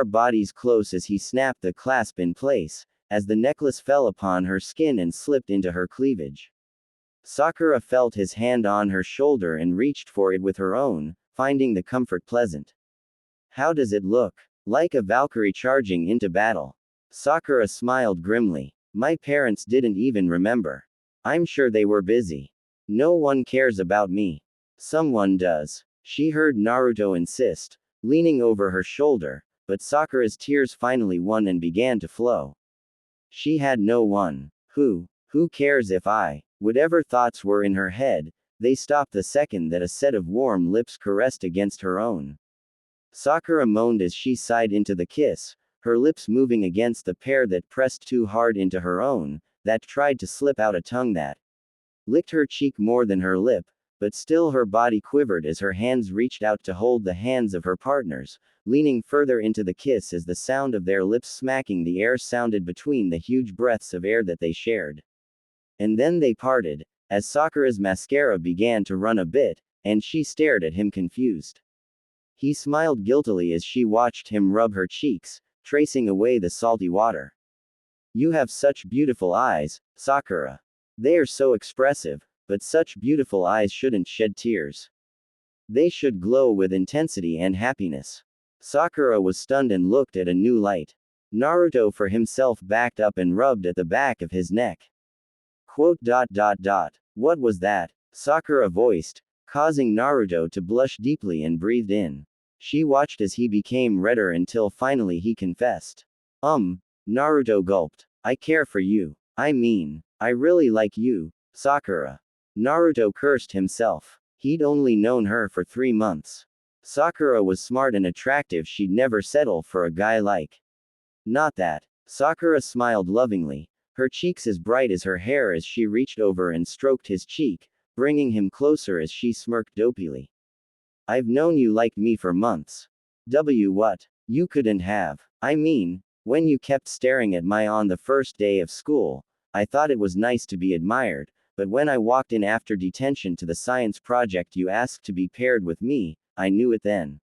[SPEAKER 1] bodies close as he snapped the clasp in place, as the necklace fell upon her skin and slipped into her cleavage. Sakura felt his hand on her shoulder and reached for it with her own, finding the comfort pleasant. How does it look? Like a Valkyrie charging into battle. Sakura smiled grimly. My parents didn't even remember. I'm sure they were busy. No one cares about me. Someone does. She heard Naruto insist, leaning over her shoulder, but Sakura's tears finally won and began to flow. She had no one. Who cares if I? Whatever thoughts were in her head, they stopped the second that a set of warm lips caressed against her own. Sakura moaned as she sighed into the kiss, her lips moving against the pair that pressed too hard into her own, that tried to slip out a tongue that licked her cheek more than her lip, but still her body quivered as her hands reached out to hold the hands of her partners, leaning further into the kiss as the sound of their lips smacking the air sounded between the huge breaths of air that they shared. And then they parted, as Sakura's mascara began to run a bit, and she stared at him confused. He smiled guiltily as she watched him rub her cheeks, tracing away the salty water. You have such beautiful eyes, Sakura. They are so expressive, but such beautiful eyes shouldn't shed tears. They should glow with intensity and happiness. Sakura was stunned and looked at a new light. Naruto for himself backed up and rubbed at the back of his neck. What was that? Sakura voiced, causing Naruto to blush deeply and breathed in. She watched as he became redder until finally he confessed. Naruto gulped. I care for you. I mean, I really like you, Sakura. Naruto cursed himself. He'd only known her for 3 months. Sakura was smart and attractive, she'd never settle for a guy like. Not that. Sakura smiled lovingly, her cheeks as bright as her hair as she reached over and stroked his cheek, bringing him closer as she smirked dopily. I've known you liked me for months. What? You couldn't have. I mean, when you kept staring at me on the first day of school, I thought it was nice to be admired, but when I walked in after detention to the science project you asked to be paired with me, I knew it then.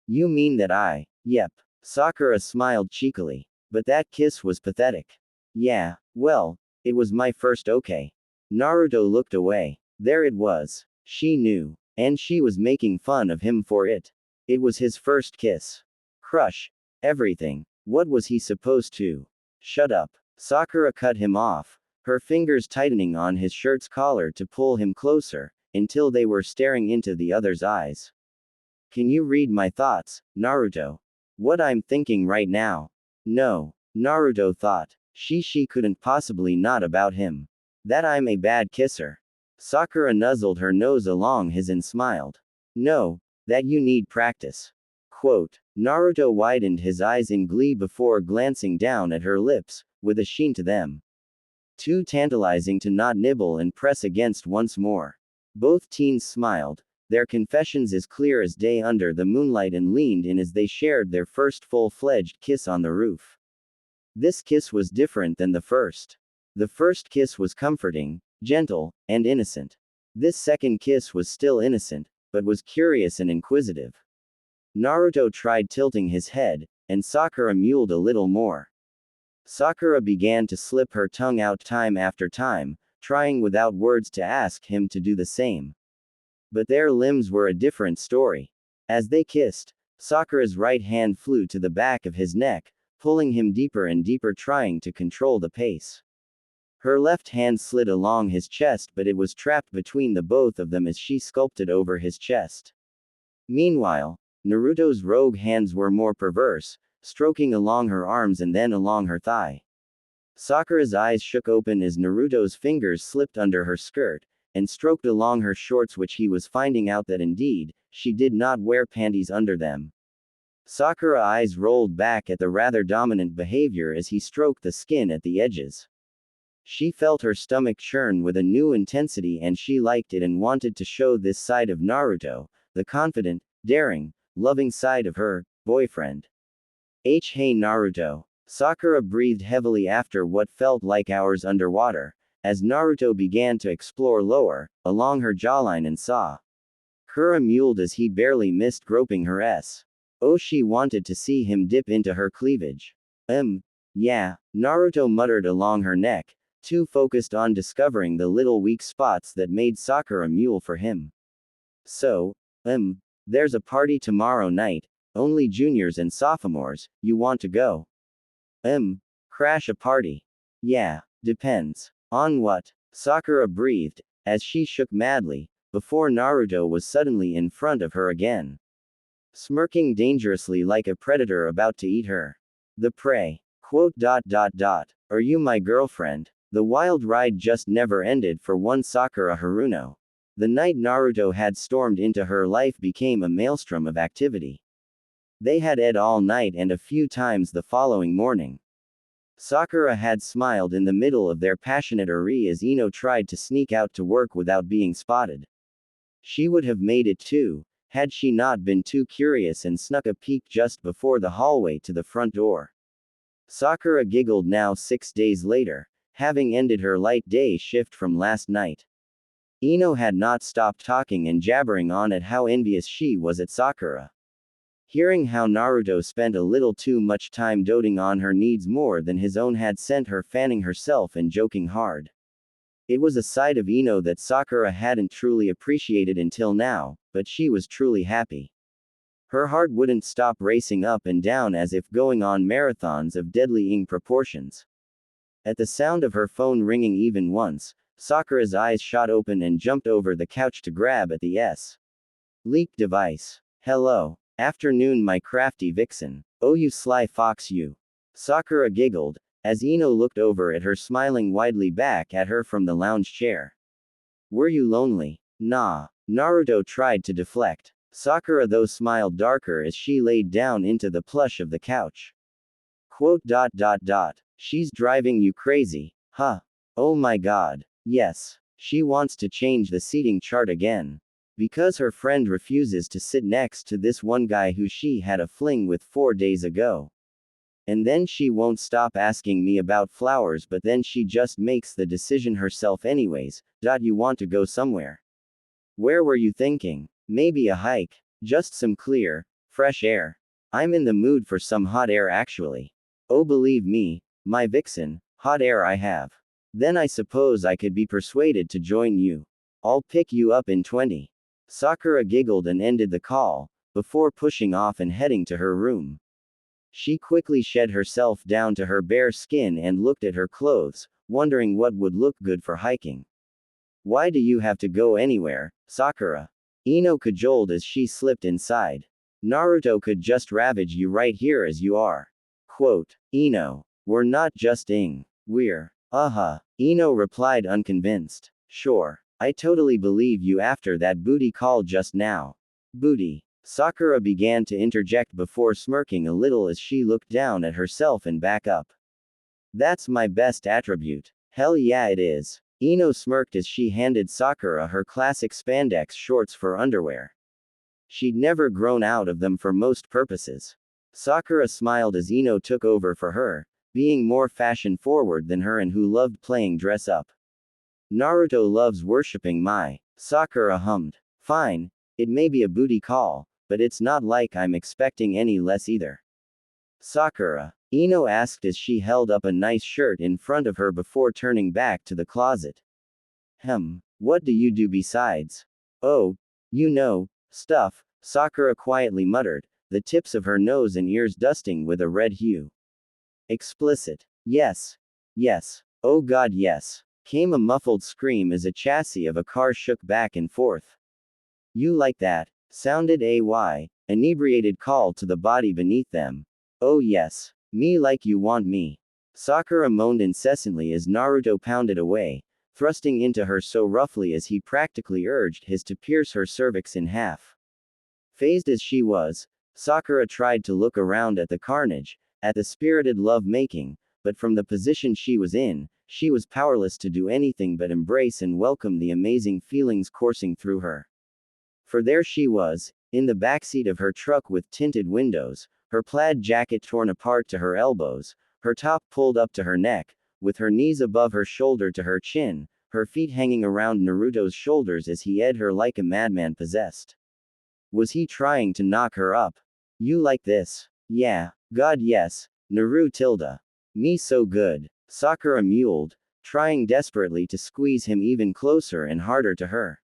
[SPEAKER 1] You mean that Yep. Sakura smiled cheekily. But that kiss was pathetic. Yeah, well, it was my first okay. Naruto looked away. There it was. She knew. And she was making fun of him for it. It was his first kiss. Crush. Everything. What was he supposed to? Shut up. Sakura cut him off, her fingers tightening on his shirt's collar to pull him closer, until they were staring into the other's eyes. Can you read my thoughts, Naruto? What I'm thinking right now? No. Naruto thought. She couldn't possibly not about him. That I'm a bad kisser. Sakura nuzzled her nose along his and smiled. No, that you need practice. Naruto widened his eyes in glee before glancing down at her lips, with a sheen to them. Too tantalizing to not nibble and press against once more. Both teens smiled, their confessions as clear as day under the moonlight, and leaned in as they shared their first full-fledged kiss on the roof. This kiss was different than the first. The first kiss was comforting, gentle, and innocent. This second kiss was still innocent, but was curious and inquisitive. Naruto tried tilting his head, and Sakura mewed a little more. Sakura began to slip her tongue out time after time, trying without words to ask him to do the same. But their limbs were a different story. As they kissed, Sakura's right hand flew to the back of his neck, pulling him deeper and deeper, trying to control the pace. Her left hand slid along his chest, but it was trapped between the both of them as she sculpted over his chest. Meanwhile, Naruto's rogue hands were more perverse, stroking along her arms and then along her thigh. Sakura's eyes shook open as Naruto's fingers slipped under her skirt, and stroked along her shorts, which he was finding out that indeed, she did not wear panties under them. Sakura's eyes rolled back at the rather dominant behavior as he stroked the skin at the edges. She felt her stomach churn with a new intensity, and she liked it and wanted to show this side of Naruto, the confident, daring, loving side of her boyfriend. Hey Naruto. Sakura breathed heavily after what felt like hours underwater, as Naruto began to explore lower, along her jawline, and saw. Sakura mewed as he barely missed groping her s. Oh, she wanted to see him dip into her cleavage. Yeah, Naruto muttered along her neck, too focused on discovering the little weak spots that made Sakura mew for him. So, there's a party tomorrow night, only juniors and sophomores, you want to go? Crash a party? Yeah, depends. On what? Sakura breathed, as she shook madly, before Naruto was suddenly in front of her again. Smirking dangerously like a predator about to eat her. The prey. Quote. Are you my girlfriend? The wild ride just never ended for one Sakura Haruno. The night Naruto had stormed into her life became a maelstrom of activity. They had ed all night and a few times the following morning. Sakura had smiled in the middle of their passionate array as Ino tried to sneak out to work without being spotted. She would have made it too, had she not been too curious and snuck a peek just before the hallway to the front door. Sakura giggled now 6 days later, having ended her light day shift from last night. Ino had not stopped talking and jabbering on at how envious she was at Sakura. Hearing how Naruto spent a little too much time doting on her needs more than his own had sent her fanning herself and joking hard. It was a side of Ino that Sakura hadn't truly appreciated until now, but she was truly happy. Her heart wouldn't stop racing up and down as if going on marathons of deadly proportions. At the sound of her phone ringing even once, Sakura's eyes shot open and jumped over the couch to grab at the leaked device. Hello. Afternoon, my crafty vixen. Oh, you sly fox, you. Sakura giggled, as Ino looked over at her, smiling widely back at her from the lounge chair. Were you lonely? Nah. Naruto tried to deflect. Sakura though smiled darker as she laid down into the plush of the couch. Quote. She's driving you crazy, huh? Oh my god. Yes. She wants to change the seating chart again. Because her friend refuses to sit next to this one guy who she had a fling with 4 days ago. And then she won't stop asking me about flowers, but then she just makes the decision herself anyways. You want to go somewhere? Where were you thinking? Maybe a hike. Just some clear, fresh air. I'm in the mood for some hot air actually. Oh, believe me, my vixen, hot air I have. Then I suppose I could be persuaded to join you. I'll pick you up in 20. Sakura giggled and ended the call, before pushing off and heading to her room. She quickly shed herself down to her bare skin and looked at her clothes, wondering what would look good for hiking. Why do you have to go anywhere, Sakura? Ino cajoled as she slipped inside. Naruto could just ravage you right here as you are. Quote. Ino. We're not just we're. Ino replied unconvinced. Sure. I totally believe you after that booty call just now. Booty. Sakura began to interject before smirking a little as she looked down at herself and back up. That's my best attribute. Hell yeah it is. Ino smirked as she handed Sakura her classic spandex shorts for underwear. She'd never grown out of them for most purposes. Sakura smiled as Ino took over for her, being more fashion forward than her and who loved playing dress up. Naruto loves worshipping my. Sakura hummed. Fine, it may be a booty call, but it's not like I'm expecting any less either. Sakura. Ino asked as she held up a nice shirt in front of her before turning back to the closet. What do you do besides? Oh, you know, stuff, Sakura quietly muttered, the tips of her nose and ears dusting with a red hue. Explicit. Yes. Yes. Oh god yes. Came a muffled scream as a chassis of a car shook back and forth. You like that? Sounded a inebriated call to the body beneath them. Oh yes. Me like you want me. Sakura moaned incessantly as Naruto pounded away, thrusting into her so roughly as he practically urged his to pierce her cervix in half. Phased as she was, Sakura tried to look around at the carnage, at the spirited love-making, but from the position she was in, she was powerless to do anything but embrace and welcome the amazing feelings coursing through her. For there she was, in the backseat of her truck with tinted windows, her plaid jacket torn apart to her elbows, her top pulled up to her neck, with her knees above her shoulder to her chin, her feet hanging around Naruto's shoulders as he ed her like a madman possessed. Was he trying to knock her up? You like this? Yeah. God yes. Naru. Me so good. Sakura mewled, trying desperately to squeeze him even closer and harder to her.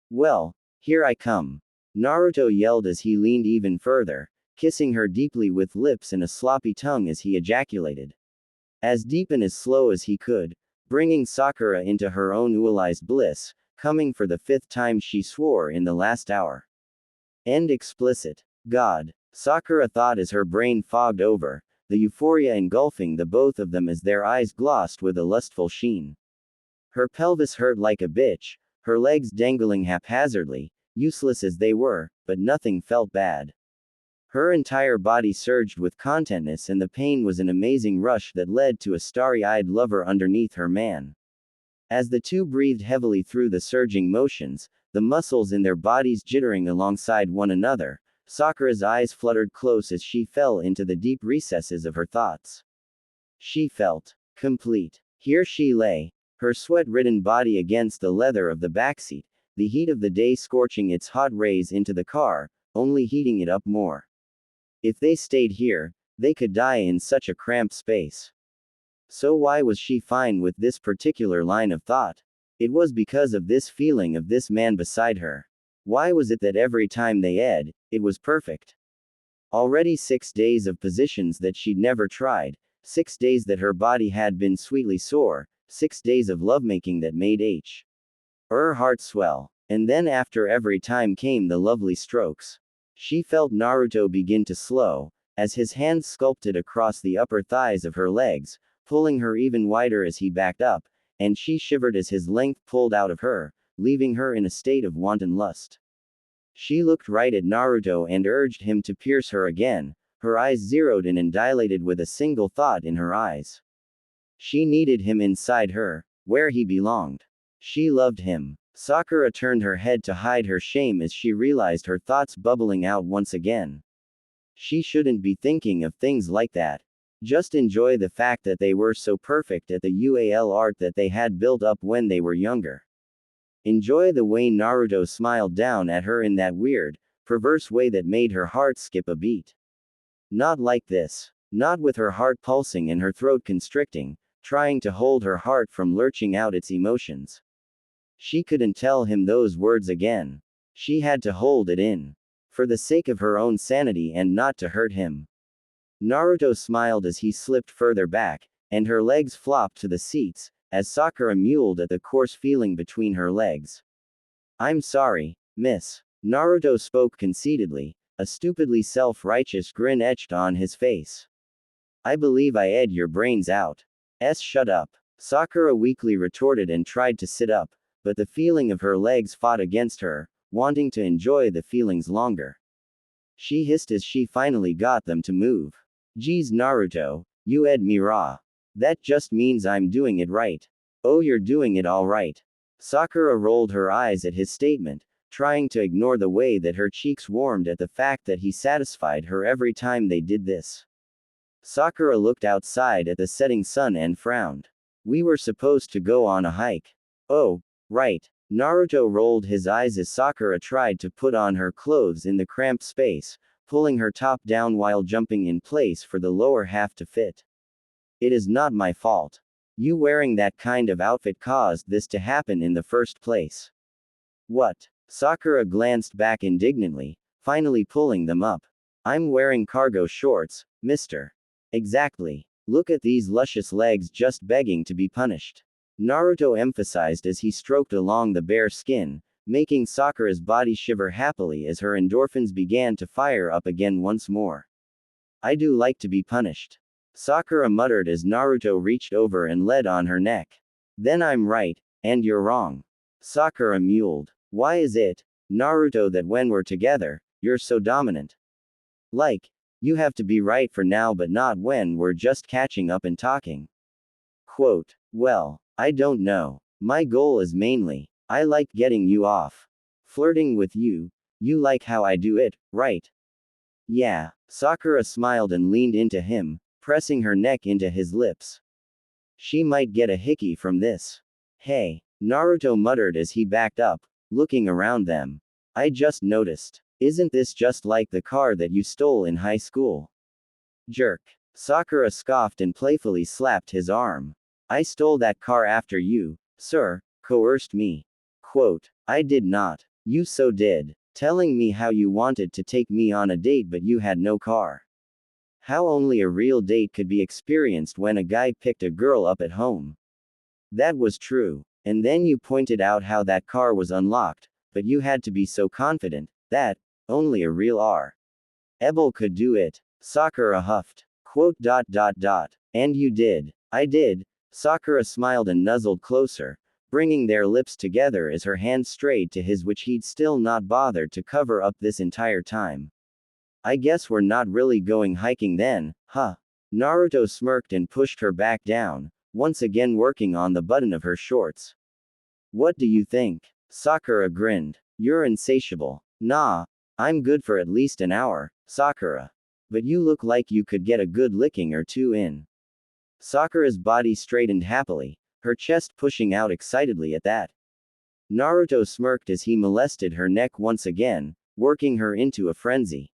[SPEAKER 1] Well, here I come. Naruto yelled as he leaned even further, kissing her deeply with lips and a sloppy tongue as he ejaculated. As deep and as slow as he could, bringing Sakura into her own realized bliss, coming for the 5th time she swore in the last hour. End explicit. God. Sakura thought as her brain fogged over, the euphoria engulfing the both of them as their eyes glossed with a lustful sheen. Her pelvis hurt like a bitch, her legs dangling haphazardly, useless as they were, but nothing felt bad. Her entire body surged with contentness, and the pain was an amazing rush that led to a starry-eyed lover underneath her man. As the two breathed heavily through the surging motions, the muscles in their bodies jittering alongside one another, Sakura's eyes fluttered close as she fell into the deep recesses of her thoughts. She felt complete. Here she lay, her sweat-ridden body against the leather of the backseat, the heat of the day scorching its hot rays into the car, only heating it up more. If they stayed here, they could die in such a cramped space. So why was she fine with this particular line of thought? It was because of this feeling of this man beside her. Why was it that every time they ed, it was perfect? Already 6 days of positions that she'd never tried, 6 days that her body had been sweetly sore, 6 days of lovemaking that made her heart swell. And then after every time came the lovely strokes. She felt Naruto begin to slow, as his hands sculpted across the upper thighs of her legs, pulling her even wider as he backed up, and she shivered as his length pulled out of her, leaving her in a state of wanton lust. She looked right at Naruto and urged him to pierce her again, her eyes zeroed in and dilated with a single thought in her eyes. She needed him inside her, where he belonged. She loved him. Sakura turned her head to hide her shame as she realized her thoughts bubbling out once again. She shouldn't be thinking of things like that. Just enjoy the fact that they were so perfect at the UAL art that they had built up when they were younger. Enjoy the way Naruto smiled down at her in that weird, perverse way that made her heart skip a beat. Not like this. Not with her heart pulsing and her throat constricting, trying to hold her heart from lurching out its emotions. She couldn't tell him those words again. She had to hold it in. For the sake of her own sanity and not to hurt him. Naruto smiled as he slipped further back, and her legs flopped to the seats, as Sakura mewled at the coarse feeling between her legs. I'm sorry, miss. Naruto spoke conceitedly, a stupidly self-righteous grin etched on his face. I believe I ed your brains out. Shut up. Sakura weakly retorted and tried to sit up, but the feeling of her legs fought against her, wanting to enjoy the feelings longer. She hissed as she finally got them to move. Geez Naruto, you ed me raw. That just means I'm doing it right. Oh, you're doing it all right. Sakura rolled her eyes at his statement, trying to ignore the way that her cheeks warmed at the fact that he satisfied her every time they did this. Sakura looked outside at the setting sun and frowned. We were supposed to go on a hike. Oh, right. Naruto rolled his eyes as Sakura tried to put on her clothes in the cramped space, pulling her top down while jumping in place for the lower half to fit. It is not my fault. You wearing that kind of outfit caused this to happen in the first place. What? Sakura glanced back indignantly, finally pulling them up. I'm wearing cargo shorts, mister. Exactly. Look at these luscious legs just begging to be punished. Naruto emphasized as he stroked along the bare skin, making Sakura's body shiver happily as her endorphins began to fire up again once more. I do like to be punished. Sakura muttered as Naruto reached over and led on her neck. Then I'm right, and you're wrong. Sakura mewled. Why is it, Naruto, that when we're together, you're so dominant? Like, you have to be right for now but not when we're just catching up and talking. Quote, well, I don't know. My goal is mainly, I like getting you off. Flirting with you, you like how I do it, right? Yeah. Sakura smiled and leaned into him, pressing her neck into his lips. She might get a hickey from this. Hey, Naruto muttered as he backed up, looking around them. I just noticed. Isn't this just like the car that you stole in high school? Jerk. Sakura scoffed and playfully slapped his arm. I stole that car after you, sir, coerced me. Quote, I did not. You so did. Telling me how you wanted to take me on a date but you had no car. How only a real date could be experienced when a guy picked a girl up at home. That was true. And then you pointed out how that car was unlocked, but you had to be so confident that only a real rebel could do it. Sakura huffed. Quote. And you did. I did. Sakura smiled and nuzzled closer, bringing their lips together as her hand strayed to his, which he'd still not bothered to cover up this entire time. I guess we're not really going hiking then, huh? Naruto smirked and pushed her back down, once again working on the button of her shorts. What do you think? Sakura grinned. You're insatiable. Nah. I'm good for at least an hour, Sakura. But you look like you could get a good licking or two in. Sakura's body straightened happily, her chest pushing out excitedly at that. Naruto smirked as he molested her neck once again, working her into a frenzy.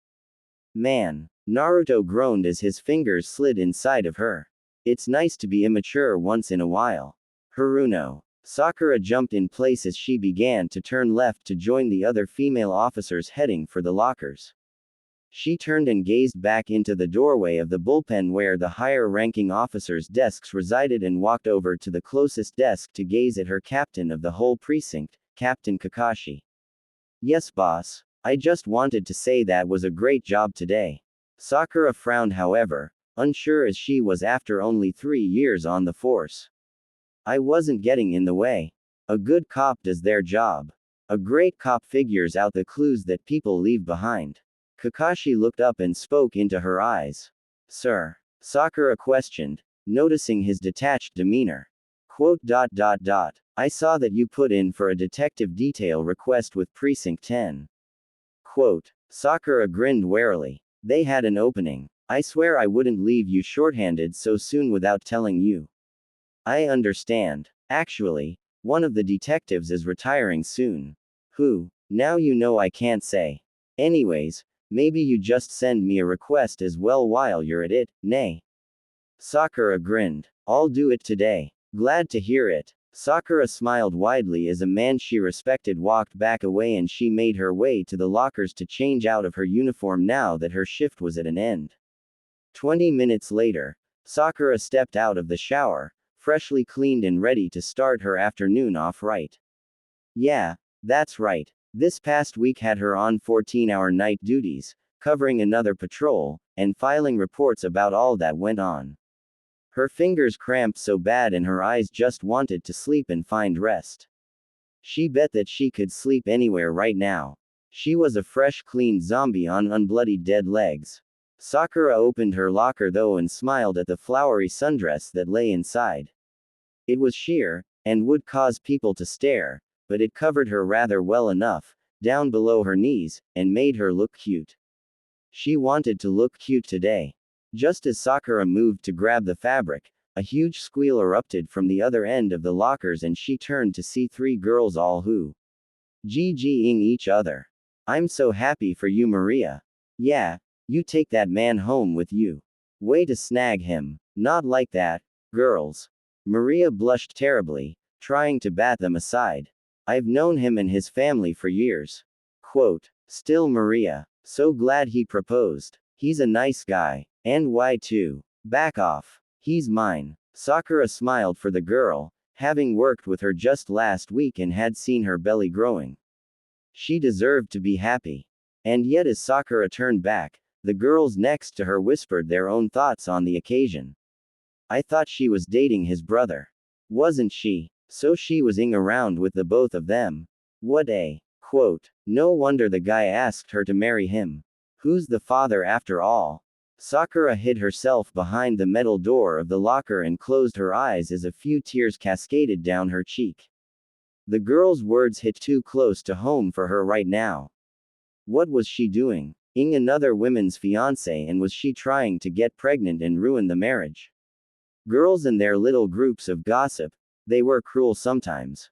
[SPEAKER 1] Man. Naruto groaned as his fingers slid inside of her. It's nice to be immature once in a while. Haruno. Sakura jumped in place as she began to turn left to join the other female officers heading for the lockers. She turned and gazed back into the doorway of the bullpen where the higher-ranking officers' desks resided and walked over to the closest desk to gaze at her captain of the whole precinct, Captain Kakashi. Yes, boss. I just wanted to say that was a great job today. Sakura frowned, however, unsure as she was after only 3 years on the force. I wasn't getting in the way. A good cop does their job. A great cop figures out the clues that people leave behind. Kakashi looked up and spoke into her eyes. Sir? Sakura questioned, noticing his detached demeanor. Quote. I saw that you put in for a detective detail request with Precinct 10. Quote. Sakura grinned warily. They had an opening. I swear I wouldn't leave you shorthanded so soon without telling you. I understand. Actually, one of the detectives is retiring soon. Who? Now you know I can't say. Anyways, maybe you just send me a request as well while you're at it, nay. Sakura grinned. I'll do it today. Glad to hear it. Sakura smiled widely as a man she respected walked back away and she made her way to the lockers to change out of her uniform now that her shift was at an end. 20 minutes later, Sakura stepped out of the shower, freshly cleaned and ready to start her afternoon off right. Yeah, that's right. This past week had her on 14-hour night duties, covering another patrol, and filing reports about all that went on. Her fingers cramped so bad and her eyes just wanted to sleep and find rest. She bet that she could sleep anywhere right now. She was a fresh, clean zombie on unbloodied dead legs. Sakura opened her locker though and smiled at the flowery sundress that lay inside. It was sheer, and would cause people to stare, but it covered her rather well enough, down below her knees, and made her look cute. She wanted to look cute today. Just as Sakura moved to grab the fabric, a huge squeal erupted from the other end of the lockers and she turned to see 3 girls all GGing each other. I'm so happy for you, Maria. Yeah, you take that man home with you. Way to snag him. Not like that, girls. Maria blushed terribly, trying to bat them aside. I've known him and his family for years. Quote. Still Maria. So glad he proposed. He's a nice guy. And why too? Back off. He's mine. Sakura smiled for the girl, having worked with her just last week and had seen her belly growing. She deserved to be happy. And yet as Sakura turned back, the girls next to her whispered their own thoughts on the occasion. I thought she was dating his brother. Wasn't she? So she was ing around with the both of them. What a quote. No wonder the guy asked her to marry him. Who's the father after all? Sakura hid herself behind the metal door of the locker and closed her eyes as a few tears cascaded down her cheek. The girl's words hit too close to home for her right now. What was she doing? Ing another woman's fiancé, and was she trying to get pregnant and ruin the marriage? Girls and their little groups of gossip, they were cruel sometimes.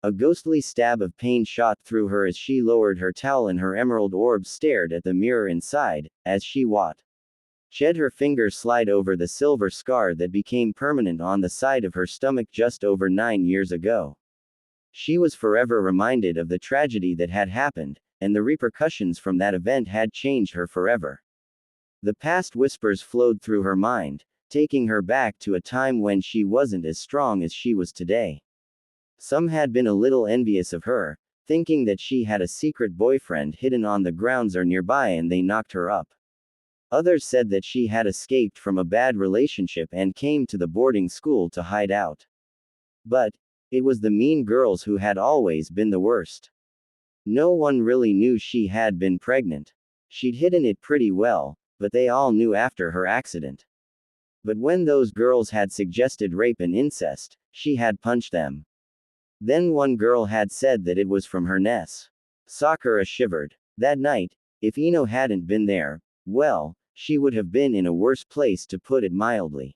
[SPEAKER 1] A ghostly stab of pain shot through her as she lowered her towel and her emerald orbs stared at the mirror inside, as she watched her fingers slide over the silver scar that became permanent on the side of her stomach just over 9 years ago. She was forever reminded of the tragedy that had happened, and the repercussions from that event had changed her forever. The past whispers flowed through her mind, taking her back to a time when she wasn't as strong as she was today. Some had been a little envious of her, thinking that she had a secret boyfriend hidden on the grounds or nearby and they knocked her up. Others said that she had escaped from a bad relationship and came to the boarding school to hide out. But it was the mean girls who had always been the worst. No one really knew she had been pregnant. She'd hidden it pretty well, but they all knew after her accident. But when those girls had suggested rape and incest, she had punched them. Then one girl had said that it was from her ness. Sakura shivered. That night, if Ino hadn't been there, well, she would have been in a worse place, to put it mildly.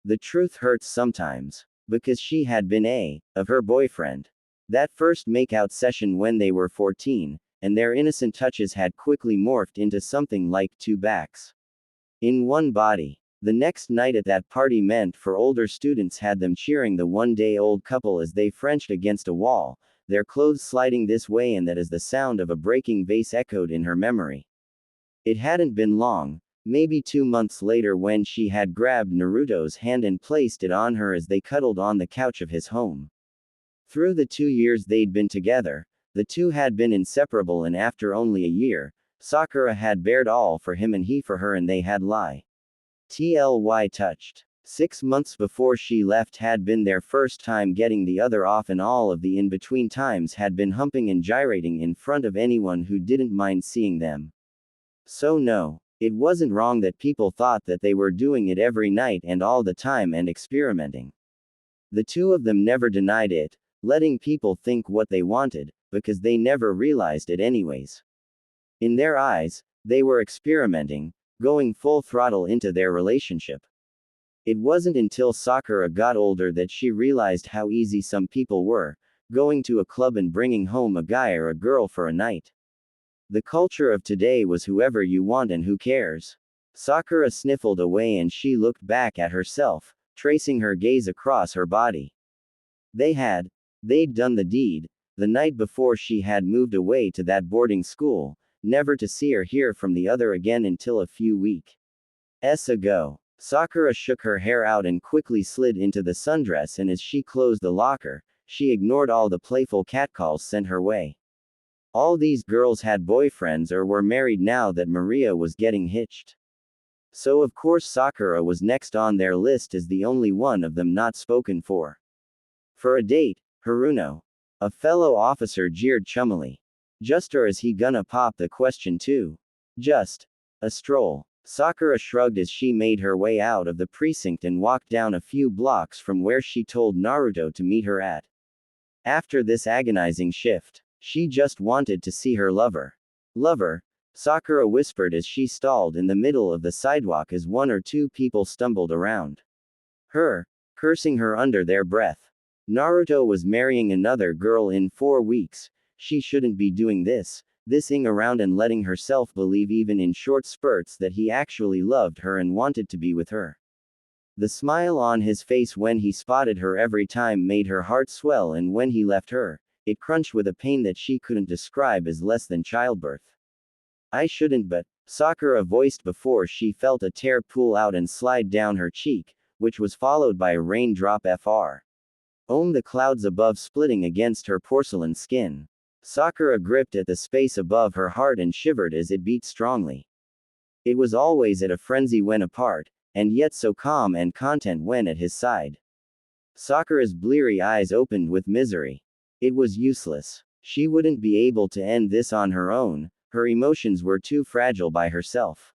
[SPEAKER 1] The truth hurts sometimes. Because she had been of her boyfriend. That first makeout session when they were 14, and their innocent touches had quickly morphed into something like two backs in one body. The next night at that party meant for older students had them cheering the one-day-old couple as they Frenched against a wall, their clothes sliding this way and that as the sound of a breaking vase echoed in her memory. It hadn't been long, maybe 2 months later, when she had grabbed Naruto's hand and placed it on her as they cuddled on the couch of his home. Through the 2 years they'd been together, the two had been inseparable, and after only a year, Sakura had bared all for him and he for her, and they had touched. 6 months before she left had been their first time getting the other off, and all of the in-between times had been humping and gyrating in front of anyone who didn't mind seeing them. So no, it wasn't wrong that people thought that they were doing it every night and all the time and experimenting. The two of them never denied it, letting people think what they wanted, because they never realized it anyways. In their eyes, they were experimenting, going full throttle into their relationship. It wasn't until Sakura got older that she realized how easy some people were, going to a club and bringing home a guy or a girl for a night. The culture of today was whoever you want and who cares. Sakura sniffled away and she looked back at herself, tracing her gaze across her body. They'd done the deed, the night before she had moved away to that boarding school, never to see or hear from the other again until a few weeks ago. Sakura shook her hair out and quickly slid into the sundress, and as she closed the locker, she ignored all the playful catcalls sent her way. All these girls had boyfriends or were married now that Maria was getting hitched. So of course Sakura was next on their list as the only one of them not spoken for. For a date, Haruno, a fellow officer, jeered chummily. Just or is he gonna pop the question too? Just a stroll. Sakura shrugged as she made her way out of the precinct and walked down a few blocks from where she told Naruto to meet her at. After this agonizing shift, she just wanted to see her lover. Lover? Sakura whispered as she stalled in the middle of the sidewalk as one or two people stumbled around her, cursing her under their breath. Naruto was marrying another girl in 4 weeks. She shouldn't be doing this-ing around and letting herself believe even in short spurts that he actually loved her and wanted to be with her. The smile on his face when he spotted her every time made her heart swell, and when he left her, it crunched with a pain that she couldn't describe as less than childbirth. I shouldn't, but, Sakura voiced before she felt a tear pull out and slide down her cheek, which was followed by a raindrop. The clouds above splitting against her porcelain skin. Sakura gripped at the space above her heart and shivered as it beat strongly. It was always at a frenzy when apart, and yet so calm and content when at his side. Sakura's bleary eyes opened with misery. It was useless. She wouldn't be able to end this on her own, her emotions were too fragile by herself.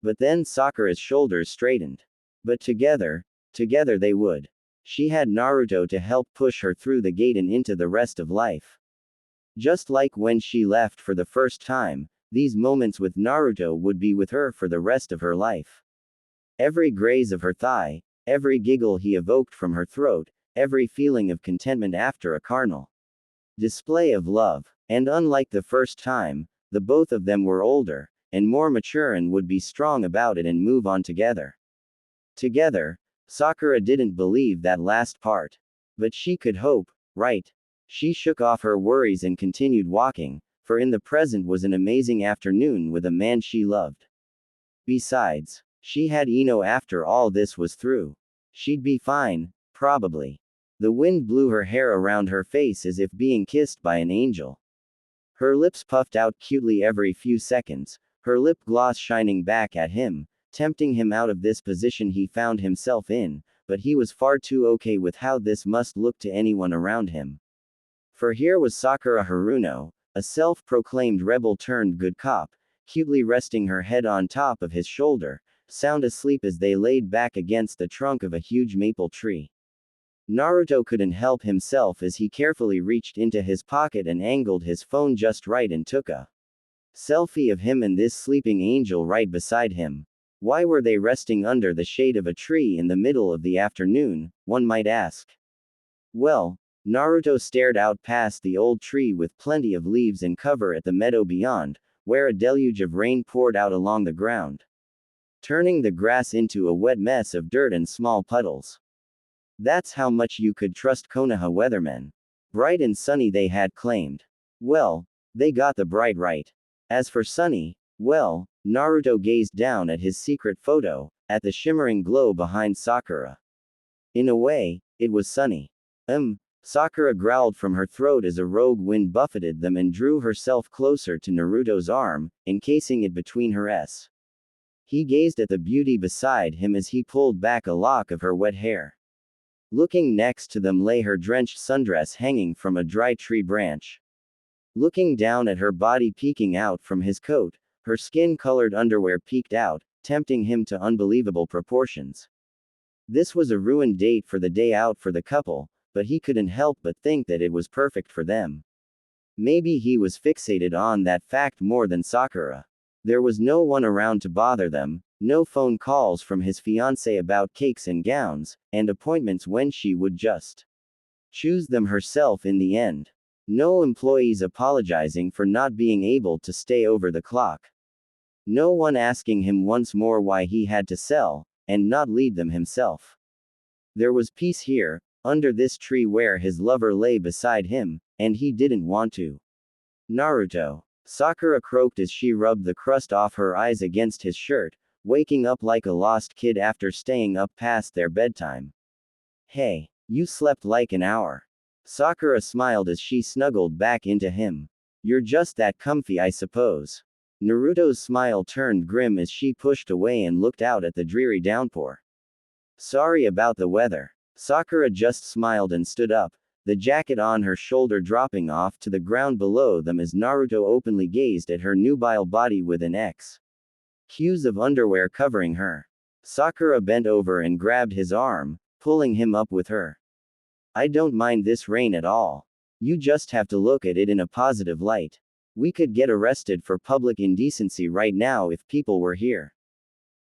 [SPEAKER 1] But then Sakura's shoulders straightened. But together they would. She had Naruto to help push her through the gate and into the rest of life. Just like when she left for the first time, these moments with Naruto would be with her for the rest of her life. Every graze of her thigh, every giggle he evoked from her throat, every feeling of contentment after a carnal display of love. And unlike the first time, the both of them were older, and more mature, and would be strong about it and move on together. Together. Sakura didn't believe that last part. But she could hope, right? She shook off her worries and continued walking, for in the present was an amazing afternoon with a man she loved. Besides, She had Ino after all this was through. She'd be fine, probably. The wind blew her hair around her face as if being kissed by an angel. Her lips puffed out cutely every few seconds, her lip gloss shining back at him, tempting him out of this position he found himself in, but he was far too okay with how this must look to anyone around him. For here was Sakura Haruno, a self-proclaimed rebel turned good cop, cutely resting her head on top of his shoulder, sound asleep as they laid back against the trunk of a huge maple tree. Naruto couldn't help himself as he carefully reached into his pocket and angled his phone just right and took a selfie of him and this sleeping angel right beside him. Why were they resting under the shade of a tree in the middle of the afternoon, one might ask? Well, Naruto stared out past the old tree with plenty of leaves and cover at the meadow beyond, where a deluge of rain poured out along the ground, turning the grass into a wet mess of dirt and small puddles. That's how much you could trust Konoha weathermen. Bright and sunny they had claimed. Well, they got the bright right. As for sunny, well, Naruto gazed down at his secret photo, at the shimmering glow behind Sakura. In a way, it was sunny. Sakura growled from her throat as a rogue wind buffeted them and drew herself closer to Naruto's arm, encasing it between her s. He gazed at the beauty beside him as he pulled back a lock of her wet hair. Looking next to them lay her drenched sundress hanging from a dry tree branch. Looking down at her body peeking out from his coat, her skin-colored underwear peeked out, tempting him to unbelievable proportions. This was a ruined date for the day out for the couple, but he couldn't help but think that it was perfect for them. Maybe he was fixated on that fact more than Sakura. There was no one around to bother them, no phone calls from his fiancée about cakes and gowns, and appointments when she would just choose them herself in the end. No employees apologizing for not being able to stay over the clock. No one asking him once more why he had to sell, and not lead them himself. There was peace here, under this tree where his lover lay beside him, and he didn't want to. Naruto. Sakura croaked as she rubbed the crust off her eyes against his shirt, waking up like a lost kid after staying up past their bedtime. Hey, you slept like an hour. Sakura smiled as she snuggled back into him. You're just that comfy, I suppose. Naruto's smile turned grim as she pushed away and looked out at the dreary downpour. Sorry about the weather. Sakura just smiled and stood up, the jacket on her shoulder dropping off to the ground below them as Naruto openly gazed at her nubile body with an X. Hues of underwear covering her. Sakura bent over and grabbed his arm, pulling him up with her. I don't mind this rain at all. You just have to look at it in a positive light. We could get arrested for public indecency right now if people were here.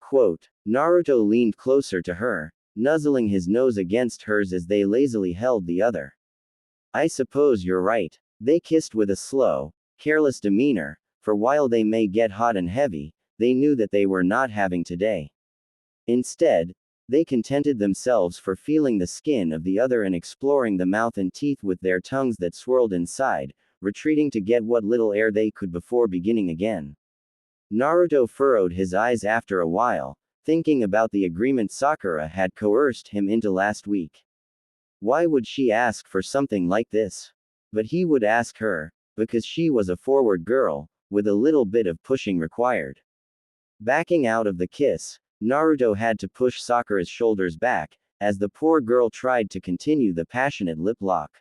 [SPEAKER 1] Quote. Naruto leaned closer to her, nuzzling his nose against hers as they lazily held the other. I suppose you're right. They kissed with a slow, careless demeanor, for while they may get hot and heavy, they knew that they were not having today. Instead, they contented themselves for feeling the skin of the other and exploring the mouth and teeth with their tongues that swirled inside, retreating to get what little air they could before beginning again. Naruto furrowed his eyes after a while, thinking about the agreement Sakura had coerced him into last week. Why would she ask for something like this? But he would ask her, because she was a forward girl, with a little bit of pushing required. Backing out of the kiss, Naruto had to push Sakura's shoulders back, as the poor girl tried to continue the passionate lip lock.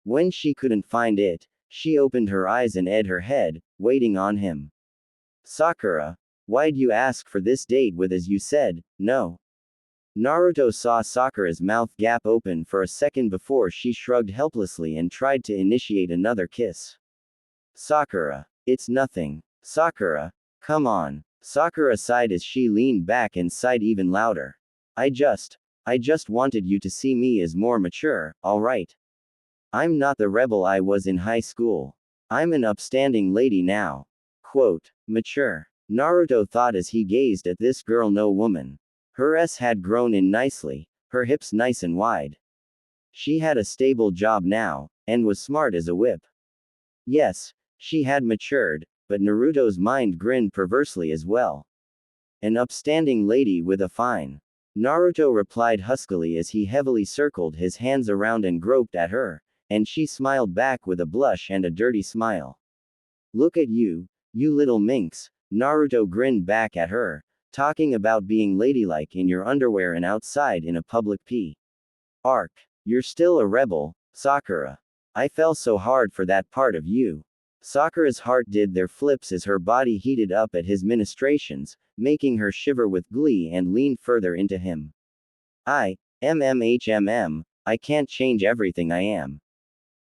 [SPEAKER 1] When she couldn't find it, she opened her eyes and edged her head, waiting on him. Sakura, why'd you ask for this date with as you said, no? Naruto saw Sakura's mouth gap open for a second before she shrugged helplessly and tried to initiate another kiss. Sakura, it's nothing. Sakura, come on. Sakura sighed as she leaned back and sighed even louder. I just wanted you to see me as more mature, alright? I'm not the rebel I was in high school. I'm an upstanding lady now. Quote, mature. Naruto thought as he gazed at this girl. No woman. Her S had grown in nicely, her hips nice and wide. She had a stable job now, and was smart as a whip. Yes, she had matured, but Naruto's mind grinned perversely as well. An upstanding lady with a fine. Naruto replied huskily as he heavily circled his hands around and groped at her, and she smiled back with a blush and a dirty smile. Look at you, you little minx, Naruto grinned back at her, talking about being ladylike in your underwear and outside in a public arc. You're still a rebel, Sakura. I fell so hard for that part of you. Sakura's heart did their flips as her body heated up at his ministrations, making her shiver with glee and lean further into him. I can't change everything I am.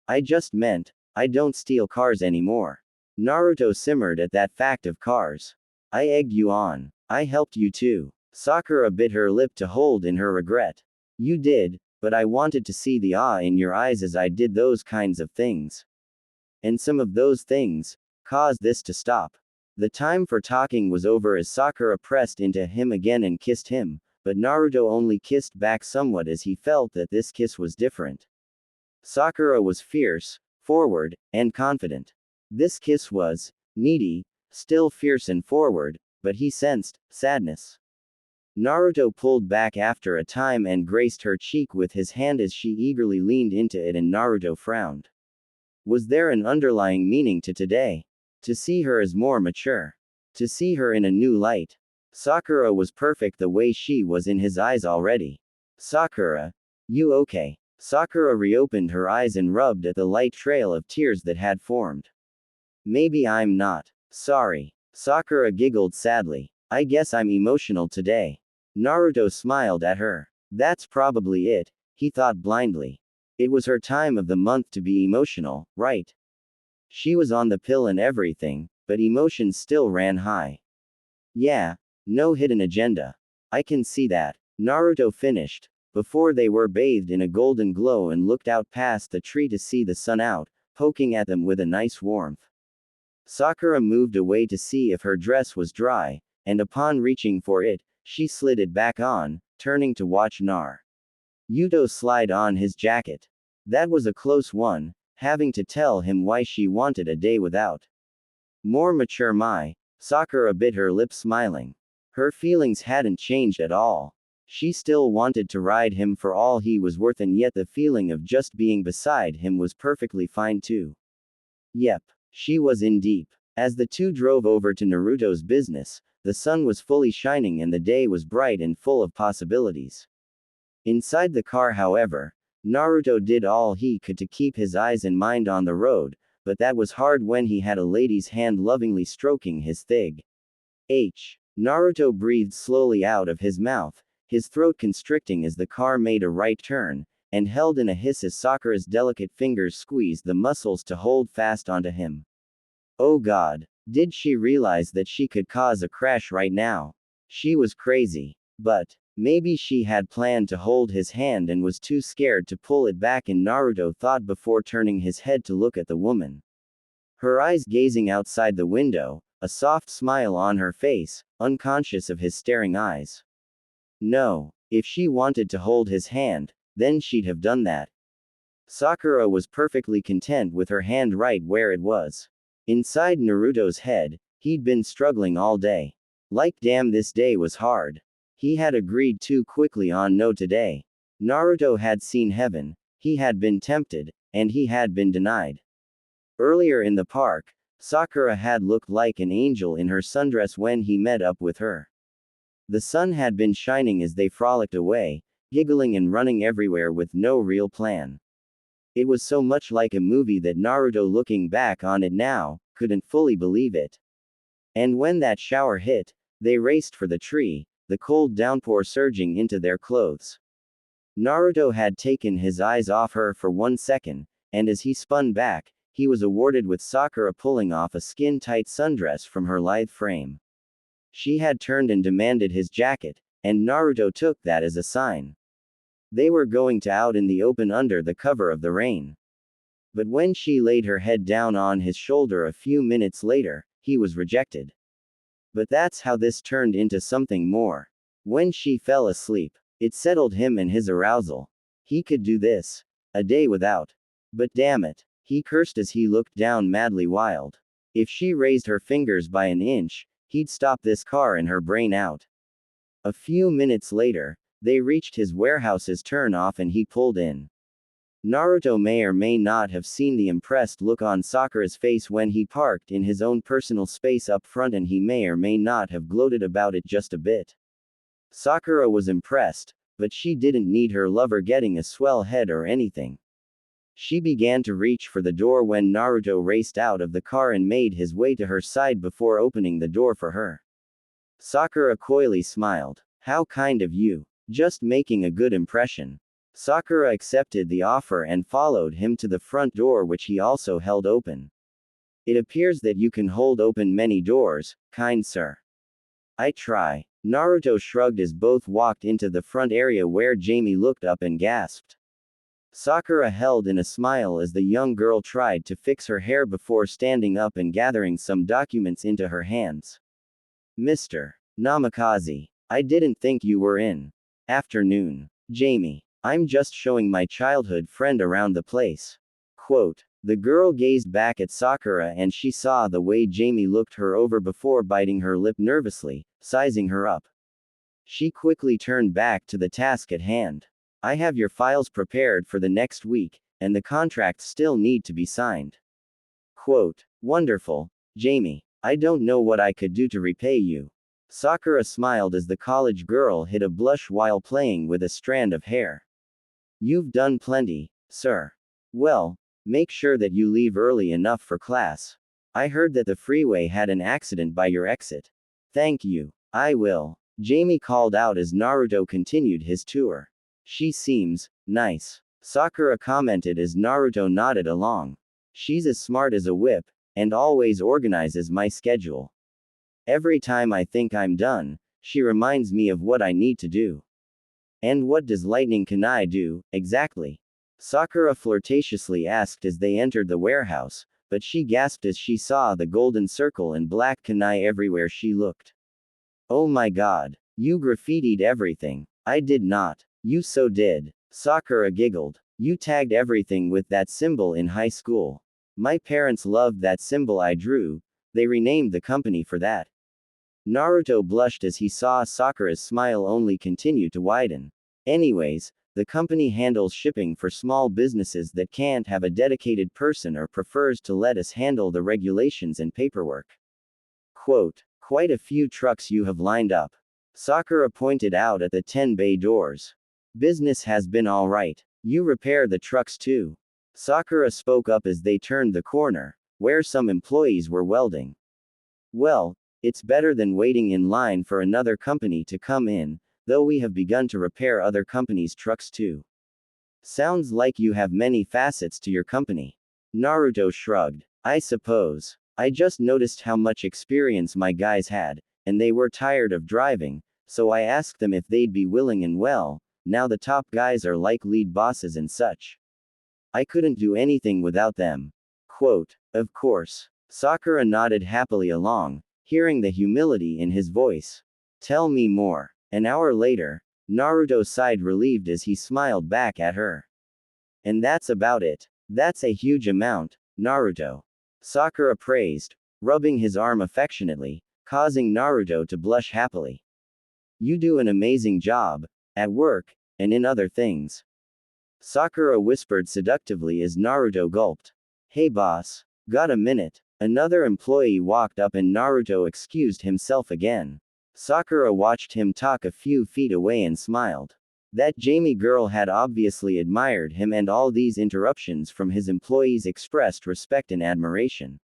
[SPEAKER 1] I just meant, I don't steal cars anymore. Naruto simmered at that fact of cars. I egged you on. I helped you too. Sakura bit her lip to hold in her regret. You did, but I wanted to see the awe in your eyes as I did those kinds of things. And some of those things caused this to stop. The time for talking was over as Sakura pressed into him again and kissed him, but Naruto only kissed back somewhat as he felt that this kiss was different. Sakura was fierce, forward, and confident. This kiss was needy, still fierce and forward, but he sensed sadness. Naruto pulled back after a time and graced her cheek with his hand as she eagerly leaned into it, and Naruto frowned. Was there an underlying meaning to today? To see her as more mature. To see her in a new light. Sakura was perfect the way she was in his eyes already. Sakura, you okay? Sakura reopened her eyes and rubbed at the light trail of tears that had formed. Maybe I'm not. Sorry. Sakura giggled sadly. I guess I'm emotional today. Naruto smiled at her. That's probably it, he thought blindly. It was her time of the month to be emotional, right? She was on the pill and everything, but emotions still ran high. Yeah, no hidden agenda. I can see that. Naruto finished, before they were bathed in a golden glow and looked out past the tree to see the sun out, poking at them with a nice warmth. Sakura moved away to see if her dress was dry, and upon reaching for it, she slid it back on, turning to watch Naruto slide on his jacket. That was a close one, having to tell him why she wanted a day without. More mature Sakura bit her lip smiling. Her feelings hadn't changed at all. She still wanted to ride him for all he was worth, and yet the feeling of just being beside him was perfectly fine too. Yep. She was in deep. As the two drove over to Naruto's business, the sun was fully shining and the day was bright and full of possibilities. Inside the car, however, Naruto did all he could to keep his eyes and mind on the road, but that was hard when he had a lady's hand lovingly stroking his thick Naruto breathed slowly out of his mouth, his throat constricting as the car made a right turn, and held in a hiss as Sakura's delicate fingers squeezed the muscles to hold fast onto him. Oh God. Did she realize that she could cause a crash right now? She was crazy. But maybe she had planned to hold his hand and was too scared to pull it back, and Naruto thought before turning his head to look at the woman. Her eyes gazing outside the window, a soft smile on her face, unconscious of his staring eyes. No. If she wanted to hold his hand, then she'd have done that. Sakura was perfectly content with her hand right where it was. Inside Naruto's head, he'd been struggling all day. Like damn, this day was hard. He had agreed too quickly on no today. Naruto had seen heaven, he had been tempted, and he had been denied. Earlier in the park, Sakura had looked like an angel in her sundress when he met up with her. The sun had been shining as they frolicked away, giggling and running everywhere with no real plan. It was so much like a movie that Naruto, looking back on it now, couldn't fully believe it. And when that shower hit, they raced for the tree, the cold downpour surging into their clothes. Naruto had taken his eyes off her for 1 second, and as he spun back, he was awarded with Sakura pulling off a skin-tight sundress from her lithe frame. She had turned and demanded his jacket, and Naruto took that as a sign. They were going to out in the open under the cover of the rain. But when she laid her head down on his shoulder a few minutes later, he was rejected. But that's how this turned into something more. When she fell asleep, it settled him and his arousal. He could do this. A day without. But damn it. He cursed as he looked down madly wild. If she raised her fingers by an inch, He'd stop this car and her brain out. A few minutes later, they reached his warehouse's turn-off and he pulled in. Naruto may or may not have seen the impressed look on Sakura's face when he parked in his own personal space up front, and he may or may not have gloated about it just a bit. Sakura was impressed, but she didn't need her lover getting a swell head or anything. She began to reach for the door when Naruto raced out of the car and made his way to her side before opening the door for her. Sakura coyly smiled. "How kind of you. Just making a good impression." Sakura accepted the offer and followed him to the front door, which he also held open. "It appears that you can hold open many doors, kind sir." "I try." Naruto shrugged as both walked into the front area, where Jamie looked up and gasped. Sakura held in a smile as the young girl tried to fix her hair before standing up and gathering some documents into her hands. "Mr. Namikaze, I didn't think you were in." "Afternoon, Jamie. I'm just showing my childhood friend around the place." Quote. The girl gazed back at Sakura and she saw the way Jamie looked her over before biting her lip nervously, sizing her up. She quickly turned back to the task at hand. "I have your files prepared for the next week, and the contracts still need to be signed." Quote. "Wonderful, Jamie. I don't know what I could do to repay you." Sakura smiled as the college girl hid a blush while playing with a strand of hair. "You've done plenty, sir. Well, make sure that you leave early enough for class. I heard that the freeway had an accident by your exit." "Thank you. I will," Jamie called out as Naruto continued his tour. "She seems nice," Sakura commented as Naruto nodded along. "She's as smart as a whip, and always organizes my schedule. Every time I think I'm done, she reminds me of what I need to do." "And what does lightning kunai do, exactly?" Sakura flirtatiously asked as they entered the warehouse, but she gasped as she saw the golden circle and black kunai everywhere she looked. "Oh my god. You graffitied everything." "I did not." "You so did." Sakura giggled. "You tagged everything with that symbol in high school. My parents loved that symbol I drew. They renamed the company for that." Naruto blushed as he saw Sakura's smile only continue to widen. "Anyways, the company handles shipping for small businesses that can't have a dedicated person or prefers to let us handle the regulations and paperwork." Quote. "Quite a few trucks you have lined up." Sakura pointed out at the 10 bay doors. "Business has been alright. You repair the trucks too." Sakura spoke up as they turned the corner, where some employees were welding. "Well, it's better than waiting in line for another company to come in, though we have begun to repair other companies' trucks too." "Sounds like you have many facets to your company." Naruto shrugged. "I suppose. I just noticed how much experience my guys had, and they were tired of driving, so I asked them if they'd be willing, and well, now the top guys are like lead bosses and such. I couldn't do anything without them." Quote. "Of course." Sakura nodded happily along, hearing the humility in his voice. "Tell me more." An hour later, Naruto sighed relieved as he smiled back at her. "And that's about it." "That's a huge amount, Naruto." Sakura praised, rubbing his arm affectionately, causing Naruto to blush happily. "You do an amazing job, at work, and in other things." Sakura whispered seductively as Naruto gulped. "Hey boss. Got a minute?" Another employee walked up and Naruto excused himself again. Sakura watched him talk a few feet away and smiled. That Jamie girl had obviously admired him, and all these interruptions from his employees expressed respect and admiration.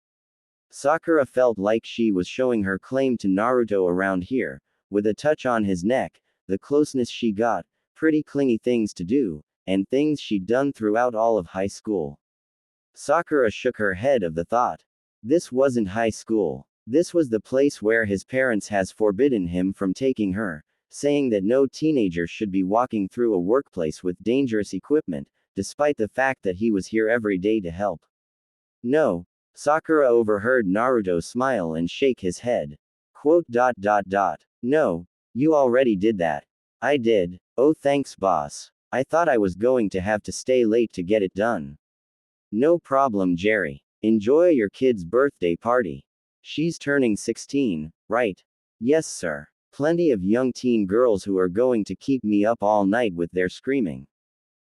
[SPEAKER 1] Sakura felt like she was showing her claim to Naruto around here, with a touch on his neck, the closeness she got, pretty clingy things to do, and things she'd done throughout all of high school. Sakura shook her head of the thought. This wasn't high school. This was the place where his parents has forbidden him from taking her, saying that no teenager should be walking through a workplace with dangerous equipment, despite the fact that he was here every day to help. "No." Sakura overheard Naruto smile and shake his head. Quote. "No. You already did that." "I did." "Oh thanks boss. I thought I was going to have to stay late to get it done." "No problem Jerry. Enjoy your kid's birthday party. She's turning 16, Right. Yes, sir. Plenty of young teen girls who are going to keep me up all night with their screaming.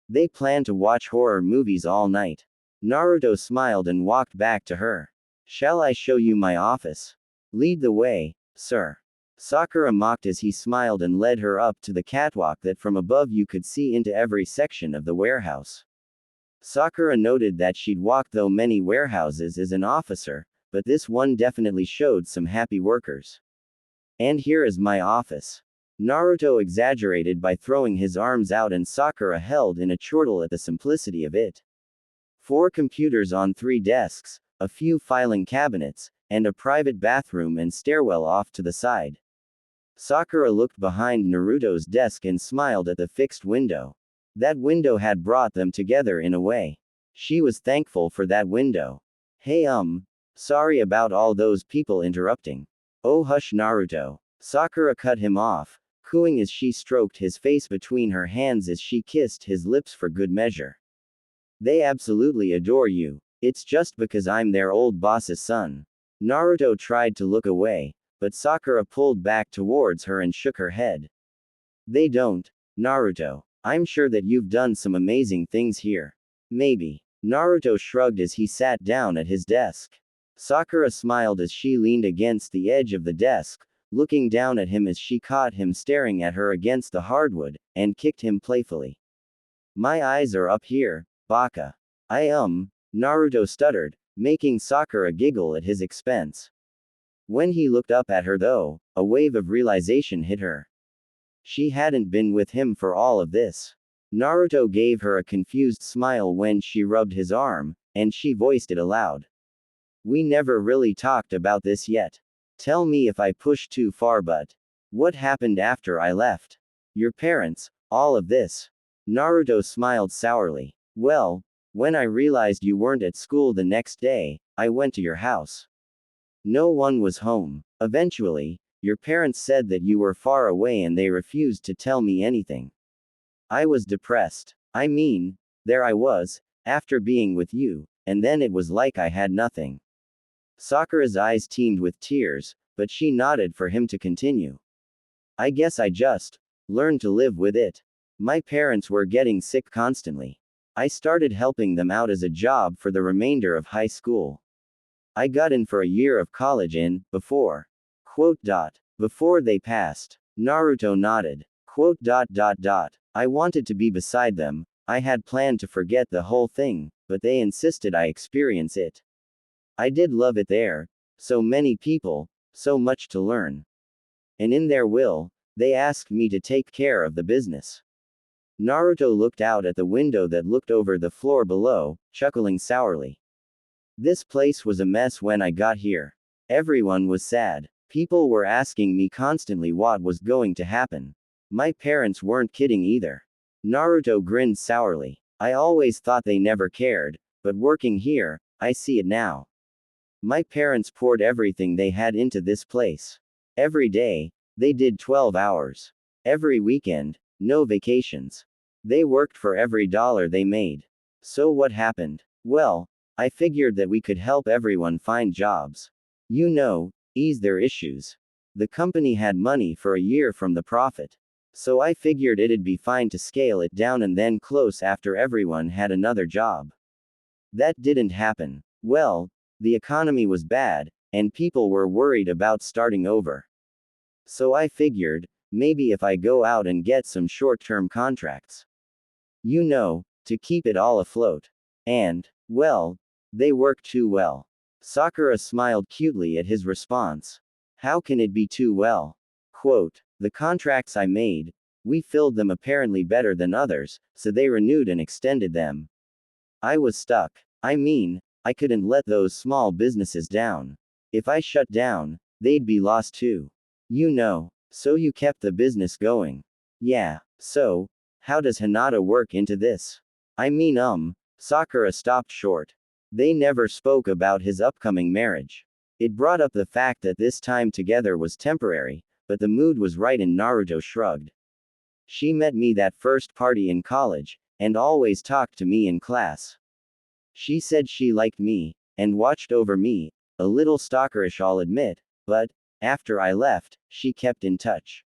[SPEAKER 1] They plan to watch horror movies all night. Naruto smiled and walked back to her. Shall I show you my office? Lead the way, sir. Sakura mocked as he smiled and led her up to the catwalk that from above you could see into every section of the warehouse. Sakura noted that she'd walked through many warehouses as an officer, but this one definitely showed some happy workers. And here is my office. Naruto exaggerated by throwing his arms out and Sakura held in a chortle at the simplicity of it. 4 computers on 3 desks, a few filing cabinets, and a private bathroom and stairwell off to the side. Sakura looked behind Naruto's desk and smiled at the fixed window. That window had brought them together in a way. She was thankful for that window. Hey sorry about all those people interrupting. Oh hush Naruto. Sakura cut him off, cooing as she stroked his face between her hands as she kissed his lips for good measure. They absolutely adore you. It's just because I'm their old boss's son. Naruto tried to look away, but Sakura pulled back towards her and shook her head. They don't, Naruto. I'm sure that you've done some amazing things here. Maybe. Naruto shrugged as he sat down at his desk. Sakura smiled as she leaned against the edge of the desk, looking down at him as she caught him staring at her against the hardwood, and kicked him playfully. My eyes are up here, baka. Naruto stuttered, making Sakura giggle at his expense. When he looked up at her though, a wave of realization hit her. She hadn't been with him for all of this. Naruto gave her a confused smile when she rubbed his arm, and she voiced it aloud. We never really talked about this yet. Tell me if I pushed too far, but what happened after I left? Your parents, all of this. Naruto smiled sourly. Well, when I realized you weren't at school the next day, I went to your house. No one was home. Eventually, your parents said that you were far away and they refused to tell me anything. I was depressed. There I was, after being with you, and then it was like I had nothing. Sakura's eyes teemed with tears, but she nodded for him to continue. I guess I just learned to live with it. My parents were getting sick constantly. I started helping them out as a job for the remainder of high school. I got in for a year of college before they passed. Naruto nodded. I wanted to be beside them. I had planned to forget the whole thing, but they insisted I experience it. I did love it there. So many people, so much to learn. And in their will, they asked me to take care of the business. Naruto looked out at the window that looked over the floor below, chuckling sourly. This place was a mess when I got here. Everyone was sad. People were asking me constantly what was going to happen. My parents weren't kidding either. Naruto grinned sourly. I always thought they never cared, but working here, I see it now. My parents poured everything they had into this place. Every day, they did 12 hours. Every weekend, no vacations. They worked for every dollar they made. So what happened? Well, I figured that we could help everyone find jobs. Ease their issues. The company had money for a year from the profit. So I figured it'd be fine to scale it down and then close after everyone had another job. That didn't happen. Well, the economy was bad, and people were worried about starting over. So I figured, maybe if I go out and get some short-term contracts. To keep it all afloat. And, well, they work too well. Sakura smiled cutely at his response. How can it be too well? The contracts I made, we filled them apparently better than others, so they renewed and extended them. I was stuck. I couldn't let those small businesses down. If I shut down, they'd be lost too. So you kept the business going. Yeah, so, how does Hinata work into this? Sakura stopped short. They never spoke about his upcoming marriage. It brought up the fact that this time together was temporary, but the mood was right and Naruto shrugged. She met me that first party in college, and always talked to me in class. She said she liked me, and watched over me, a little stalkerish I'll admit, but After I left, she kept in touch.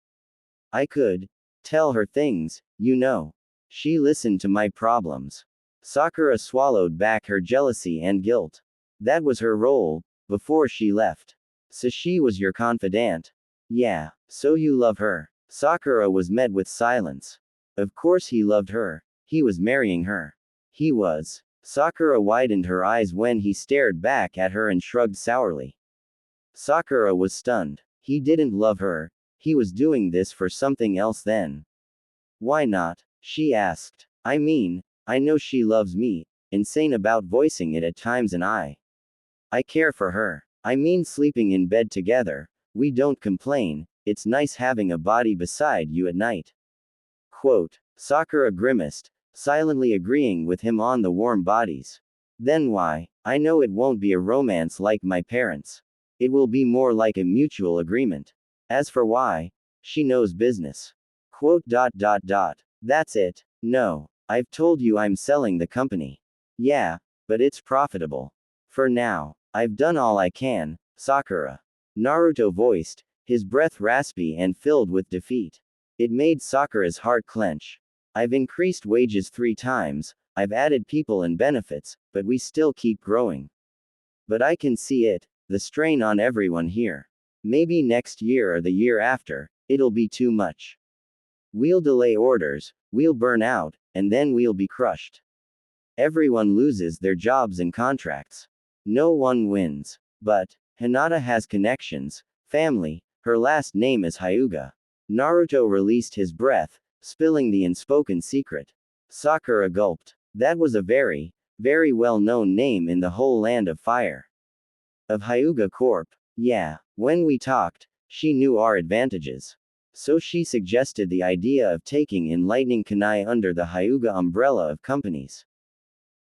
[SPEAKER 1] I could tell her things, you know. She listened to my problems. Sakura swallowed back her jealousy and guilt. That was her role, before she left. So she was your confidant. Yeah, so you love her. Sakura was met with silence. Of course he loved her. He was marrying her. He was. Sakura widened her eyes when he stared back at her and shrugged sourly. Sakura was stunned. He didn't love her. He was doing this for something else then. Why not? She asked. I mean, I know she loves me, insane about voicing it at times, and I care for her. I mean, sleeping in bed together, we don't complain, it's nice having a body beside you at night. Quote. Sakura grimaced, silently agreeing with him on the warm bodies. Then why? I know it won't be a romance like my parents. It will be more like a mutual agreement. As for why, she knows business. Quote. That's it. No. I've told you I'm selling the company. Yeah, but it's profitable. For now, I've done all I can, Sakura. Naruto voiced, his breath raspy and filled with defeat. It made Sakura's heart clench. I've increased wages 3 times, I've added people and benefits, but we still keep growing. But I can see it, the strain on everyone here. Maybe next year or the year after, it'll be too much. We'll delay orders, we'll burn out, and then we'll be crushed. Everyone loses their jobs and contracts. No one wins. But Hinata has connections, family, her last name is Hyuga. Naruto released his breath, spilling the unspoken secret. Sakura gulped. That was a very, very well-known name in the whole land of fire. Of Hyuga Corp. Yeah, when we talked, she knew our advantages. So she suggested the idea of taking in Lightning Kunai under the Hyuga umbrella of companies.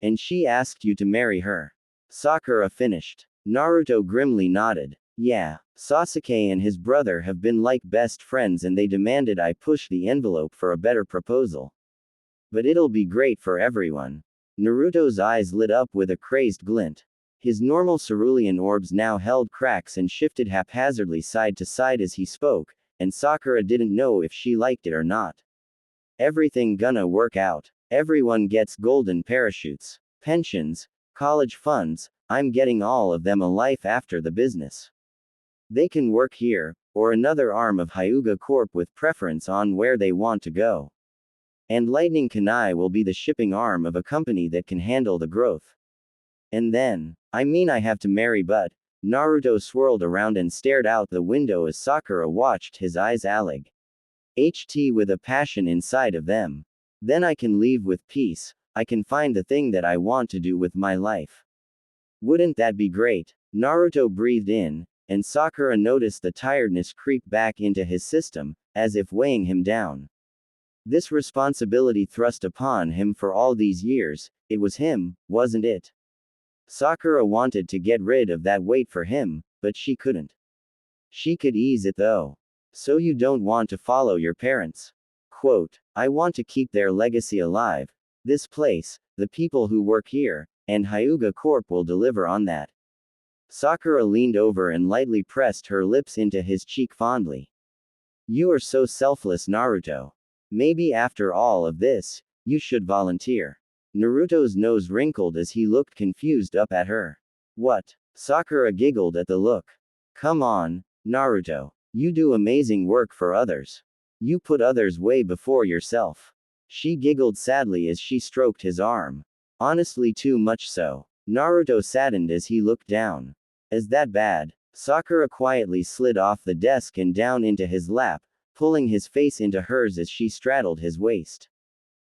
[SPEAKER 1] And she asked you to marry her. Sakura finished. Naruto grimly nodded. Yeah, Sasuke and his brother have been like best friends and they demanded I push the envelope for a better proposal. But it'll be great for everyone. Naruto's eyes lit up with a crazed glint. His normal cerulean orbs now held cracks and shifted haphazardly side to side as he spoke, and Sakura didn't know if she liked it or not. Everything gonna work out. Everyone gets golden parachutes, pensions, college funds, I'm getting all of them a life after the business. They can work here, or another arm of Hyuga Corp with preference on where they want to go. And Lightning Kunai will be the shipping arm of a company that can handle the growth. And then, I mean I have to marry but, Naruto swirled around and stared out the window as Sakura watched his eyes allig. HT with a passion inside of them. Then I can leave with peace, I can find the thing that I want to do with my life. Wouldn't that be great? Naruto breathed in, and Sakura noticed the tiredness creep back into his system, as if weighing him down. This responsibility thrust upon him for all these years, it was him, wasn't it? Sakura wanted to get rid of that weight for him, but she couldn't. She could ease it though. So you don't want to follow your parents? Quote. I want to keep their legacy alive. This place, the people who work here, and Hyuga Corp will deliver on that. Sakura leaned over and lightly pressed her lips into his cheek fondly. You are so selfless, Naruto. Maybe after all of this, you should volunteer. Naruto's nose wrinkled as he looked confused up at her. What? Sakura giggled at the look. Come on, Naruto. You do amazing work for others. You put others way before yourself. She giggled sadly as she stroked his arm. Honestly, too much so. Naruto saddened as he looked down. Is that bad? Sakura quietly slid off the desk and down into his lap, pulling his face into hers as she straddled his waist.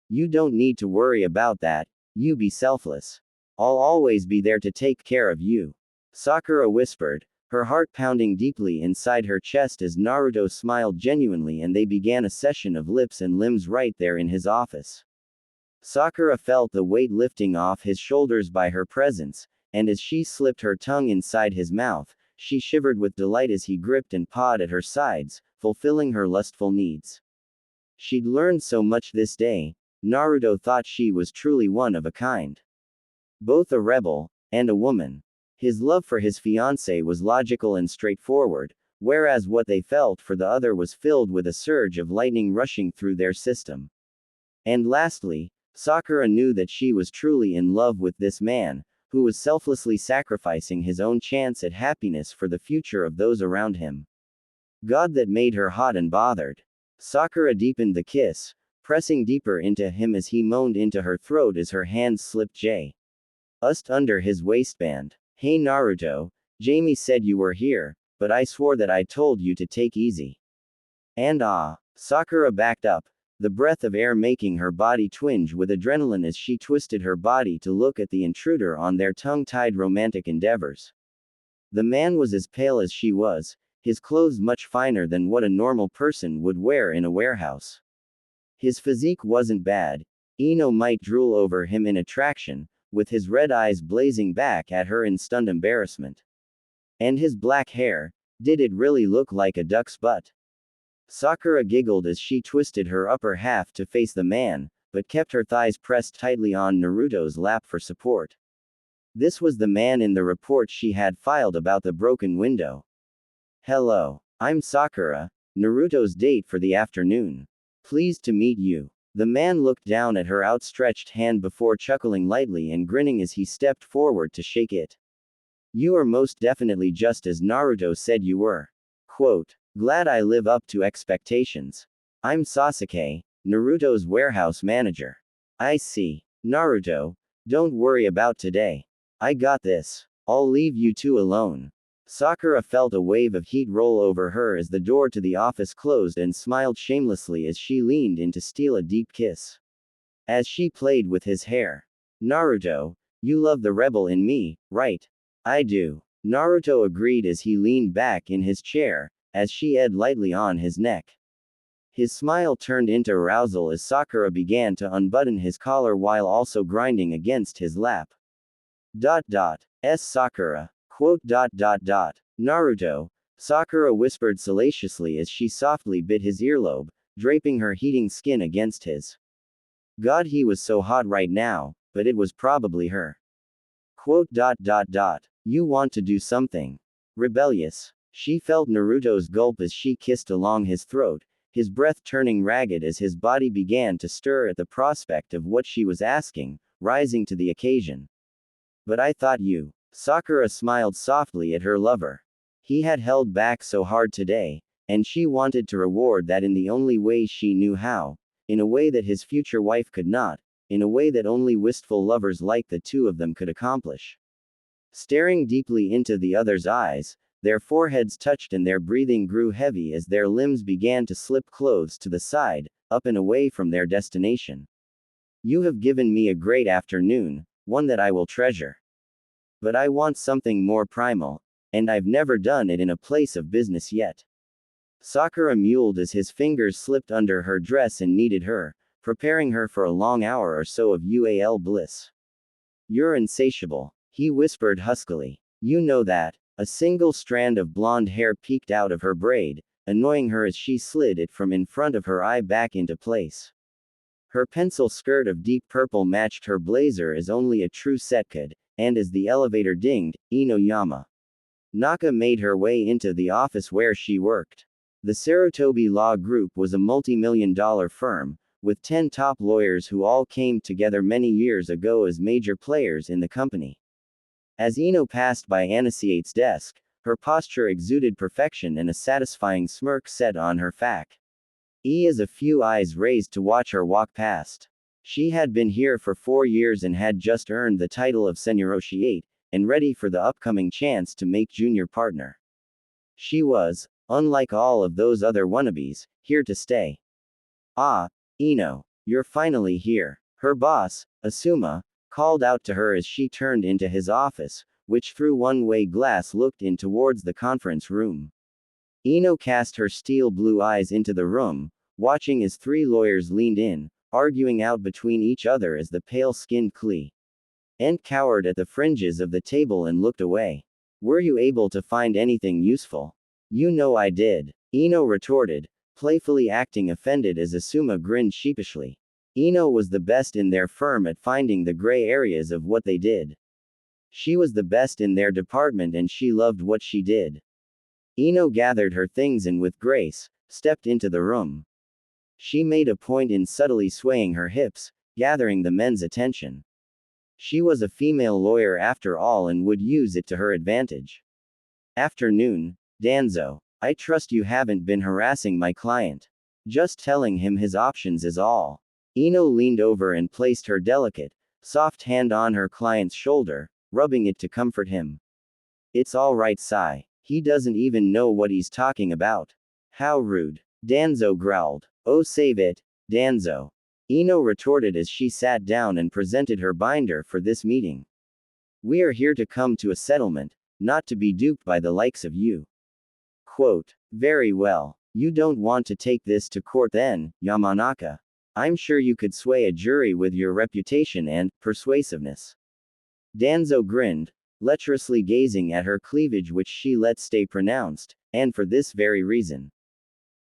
[SPEAKER 1] You don't need to worry about that, you be selfless. I'll always be there to take care of you. Sakura whispered, her heart pounding deeply inside her chest as Naruto smiled genuinely and they began a session of lips and limbs right there in his office. Sakura felt the weight lifting off his shoulders by her presence, and as she slipped her tongue inside his mouth, she shivered with delight as he gripped and pawed at her sides, fulfilling her lustful needs. She'd learned so much this day. Naruto thought she was truly one of a kind. Both a rebel, and a woman. His love for his fiancée was logical and straightforward, whereas what they felt for the other was filled with a surge of lightning rushing through their system. And lastly, Sakura knew that she was truly in love with this man, who was selflessly sacrificing his own chance at happiness for the future of those around him. God, that made her hot and bothered. Sakura deepened the kiss, pressing deeper into him as he moaned into her throat as her hands slipped just under his waistband. Hey Naruto, Jamie said you were here, but I swore that I told you to take easy. And Sakura backed up, the breath of air making her body twinge with adrenaline as she twisted her body to look at the intruder on their tongue-tied romantic endeavors. The man was as pale as she was, his clothes much finer than what a normal person would wear in a warehouse. His physique wasn't bad, Ino might drool over him in attraction, with his red eyes blazing back at her in stunned embarrassment. And his black hair, did it really look like a duck's butt? Sakura giggled as she twisted her upper half to face the man, but kept her thighs pressed tightly on Naruto's lap for support. This was the man in the report she had filed about the broken window. Hello. I'm Sakura, Naruto's date for the afternoon. Pleased to meet you. The man looked down at her outstretched hand before chuckling lightly and grinning as he stepped forward to shake it. You are most definitely just as Naruto said you were. Quote, glad I live up to expectations. I'm Sasuke, Naruto's warehouse manager. I see. Naruto, don't worry about today. I got this. I'll leave you two alone. Sakura felt a wave of heat roll over her as the door to the office closed and smiled shamelessly as she leaned in to steal a deep kiss. As she played with his hair. Naruto, you love the rebel in me, right? I do. Naruto agreed as he leaned back in his chair, as she edged lightly on his neck. His smile turned into arousal as Sakura began to unbutton his collar while also grinding against his lap. Sakura. Quote. Naruto, Sakura whispered salaciously as she softly bit his earlobe, draping her heating skin against his. God, he was so hot right now, but it was probably her. Quote. You want to do something rebellious. She felt Naruto's gulp as she kissed along his throat, his breath turning ragged as his body began to stir at the prospect of what she was asking, rising to the occasion. But I thought you. Sakura smiled softly at her lover. He had held back so hard today, and she wanted to reward that in the only way she knew how, in a way that his future wife could not, in a way that only wistful lovers like the two of them could accomplish. Staring deeply into the other's eyes, their foreheads touched and their breathing grew heavy as their limbs began to slip clothes to the side, up and away from their destination. You have given me a great afternoon, one that I will treasure. But I want something more primal, and I've never done it in a place of business yet. Sakura mewed as his fingers slipped under her dress and kneaded her, preparing her for a long hour or so of UAL bliss. You're insatiable, he whispered huskily. You know that. A single strand of blonde hair peeked out of her braid, annoying her as she slid it from in front of her eye back into place. Her pencil skirt of deep purple matched her blazer as only a true set could, and as the elevator dinged, Inoyama Naka made her way into the office where she worked. The Sarutobi Law Group was a multi-million-dollar firm, with 10 top lawyers who all came together many years ago as major players in the company. As Ino passed by Aniceate's desk, her posture exuded perfection and a satisfying smirk set on her face. As a few eyes raised to watch her walk past. She had been here for 4 years and had just earned the title of Senoroshi, and ready for the upcoming chance to make junior partner. She was, unlike all of those other wannabes, here to stay. Ah, Ino, you're finally here. Her boss, Asuma, called out to her as she turned into his office, which through one-way glass looked in towards the conference room. Ino cast her steel blue eyes into the room, watching as 3 lawyers leaned in, arguing out between each other as the pale-skinned client cowered at the fringes of the table and looked away. Were you able to find anything useful? You know I did. Ino retorted, playfully acting offended as Asuma grinned sheepishly. Ino was the best in their firm at finding the gray areas of what they did. She was the best in their department and she loved what she did. Ino gathered her things and with grace, stepped into the room. She made a point in subtly swaying her hips, gathering the men's attention. She was a female lawyer after all and would use it to her advantage. Afternoon, Danzo. I trust you haven't been harassing my client. Just telling him his options is all. Ino leaned over and placed her delicate, soft hand on her client's shoulder, rubbing it to comfort him. It's all right, Sai. He doesn't even know what he's talking about. How rude. Danzo growled. Oh, save it, Danzo. Ino retorted as she sat down and presented her binder for this meeting. We are here to come to a settlement, not to be duped by the likes of you. Quote. Very well. You don't want to take this to court then, Yamanaka. I'm sure you could sway a jury with your reputation and persuasiveness. Danzo grinned, lecherously gazing at her cleavage which she let stay pronounced, and for this very reason.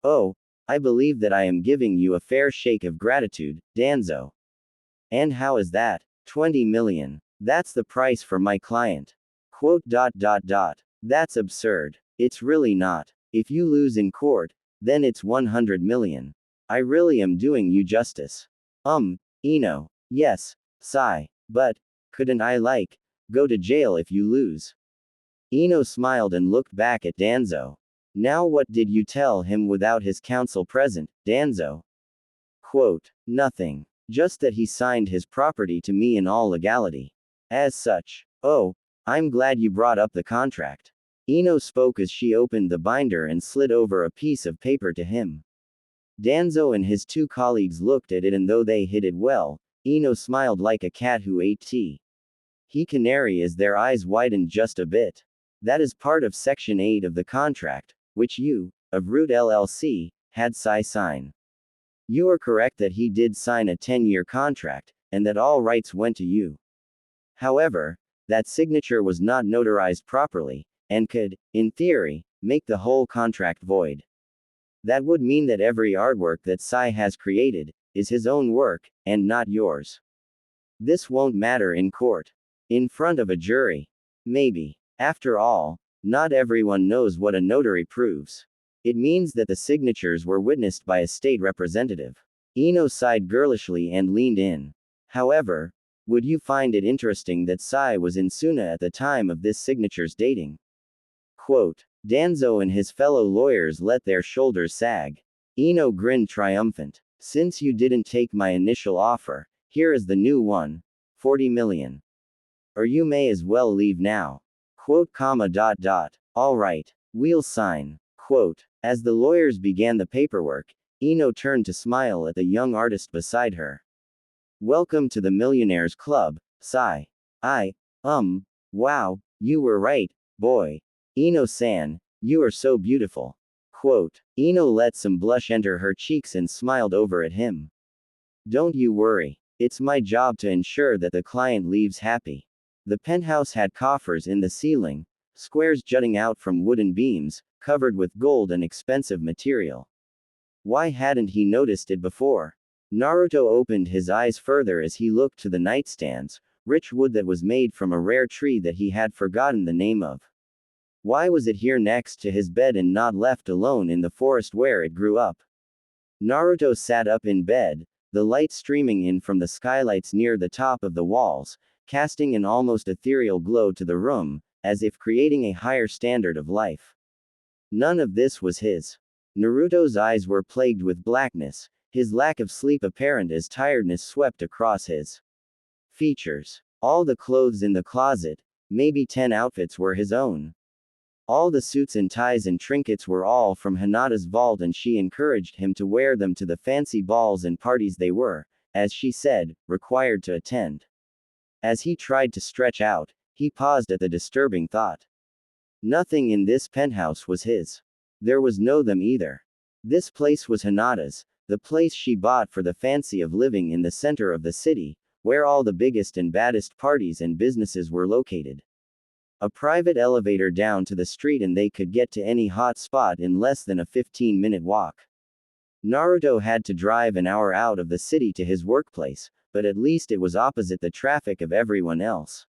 [SPEAKER 1] Oh, I believe that I am giving you a fair shake of gratitude, Danzo. And how is that? 20 million. That's the price for my client. Quote. That's absurd. It's really not. If you lose in court, then it's 100 million. I really am doing you justice. Ino. Yes, Sai. But, couldn't I go to jail if you lose? Ino smiled and looked back at Danzo. Now what did you tell him without his counsel present, Danzo? Quote. Nothing. Just that he signed his property to me in all legality. As such. Oh, I'm glad you brought up the contract. Ino spoke as she opened the binder and slid over a piece of paper to him. Danzo and his two colleagues looked at it, and though they hid it well, Ino smiled like a cat who ate tea. He canary as their eyes widened just a bit. That is part of Section 8 of the contract, which you, of Root LLC, had Sai sign. You are correct that he did sign a 10-year contract, and that all rights went to you. However, that signature was not notarized properly, and could, in theory, make the whole contract void. That would mean that every artwork that Sai has created is his own work, and not yours. This won't matter in court. In front of a jury. Maybe. After all, not everyone knows what a notary proves. It means that the signatures were witnessed by a state representative. Ino sighed girlishly and leaned in. However, would you find it interesting that Sai was in Suna at the time of this signature's dating? Quote. Danzo and his fellow lawyers let their shoulders sag. Ino grinned triumphant. Since you didn't take my initial offer, here is the new one. 40 million. Or you may as well leave now. Quote. All right. We'll sign. Quote. As the lawyers began the paperwork, Ino turned to smile at the young artist beside her. Welcome to the Millionaires Club, Sai. Wow, you were right, boy. Ino-san, you are so beautiful. Quote. Ino let some blush enter her cheeks and smiled over at him. Don't you worry. It's my job to ensure that the client leaves happy. The penthouse had coffers in the ceiling, squares jutting out from wooden beams, covered with gold and expensive material. Why hadn't he noticed it before? Naruto opened his eyes further as he looked to the nightstands, rich wood that was made from a rare tree that he had forgotten the name of. Why was it here next to his bed and not left alone in the forest where it grew up? Naruto sat up in bed, the light streaming in from the skylights near the top of the walls, casting an almost ethereal glow to the room, as if creating a higher standard of life. None of this was his. Naruto's eyes were plagued with blackness, his lack of sleep apparent as tiredness swept across his features. All the clothes in the closet, maybe 10 outfits, were his own. All the suits and ties and trinkets were all from Hinata's vault, and she encouraged him to wear them to the fancy balls and parties they were, as she said, required to attend. As he tried to stretch out, he paused at the disturbing thought. Nothing in this penthouse was his. There was no them either. This place was Hinata's, the place she bought for the fancy of living in the center of the city, where all the biggest and baddest parties and businesses were located. A private elevator down to the street and they could get to any hot spot in less than a 15-minute walk. Naruto had to drive an hour out of the city to his workplace, but at least it was opposite the traffic of everyone else.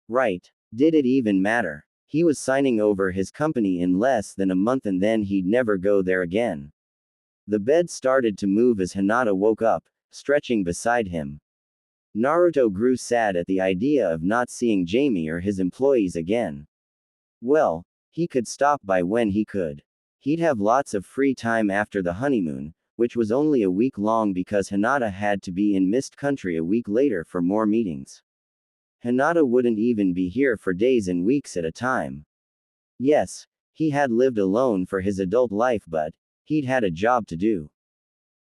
[SPEAKER 1] Right. Did it even matter? He was signing over his company in less than a month and then he'd never go there again. The bed started to move as Hinata woke up, stretching beside him. Naruto grew sad at the idea of not seeing Jamie or his employees again. Well, he could stop by when he could. He'd have lots of free time after the honeymoon, which was only a week long because Hinata had to be in Mist Country a week later for more meetings. Hinata wouldn't even be here for days and weeks at a time. Yes, he had lived alone for his adult life, but he'd had a job to do.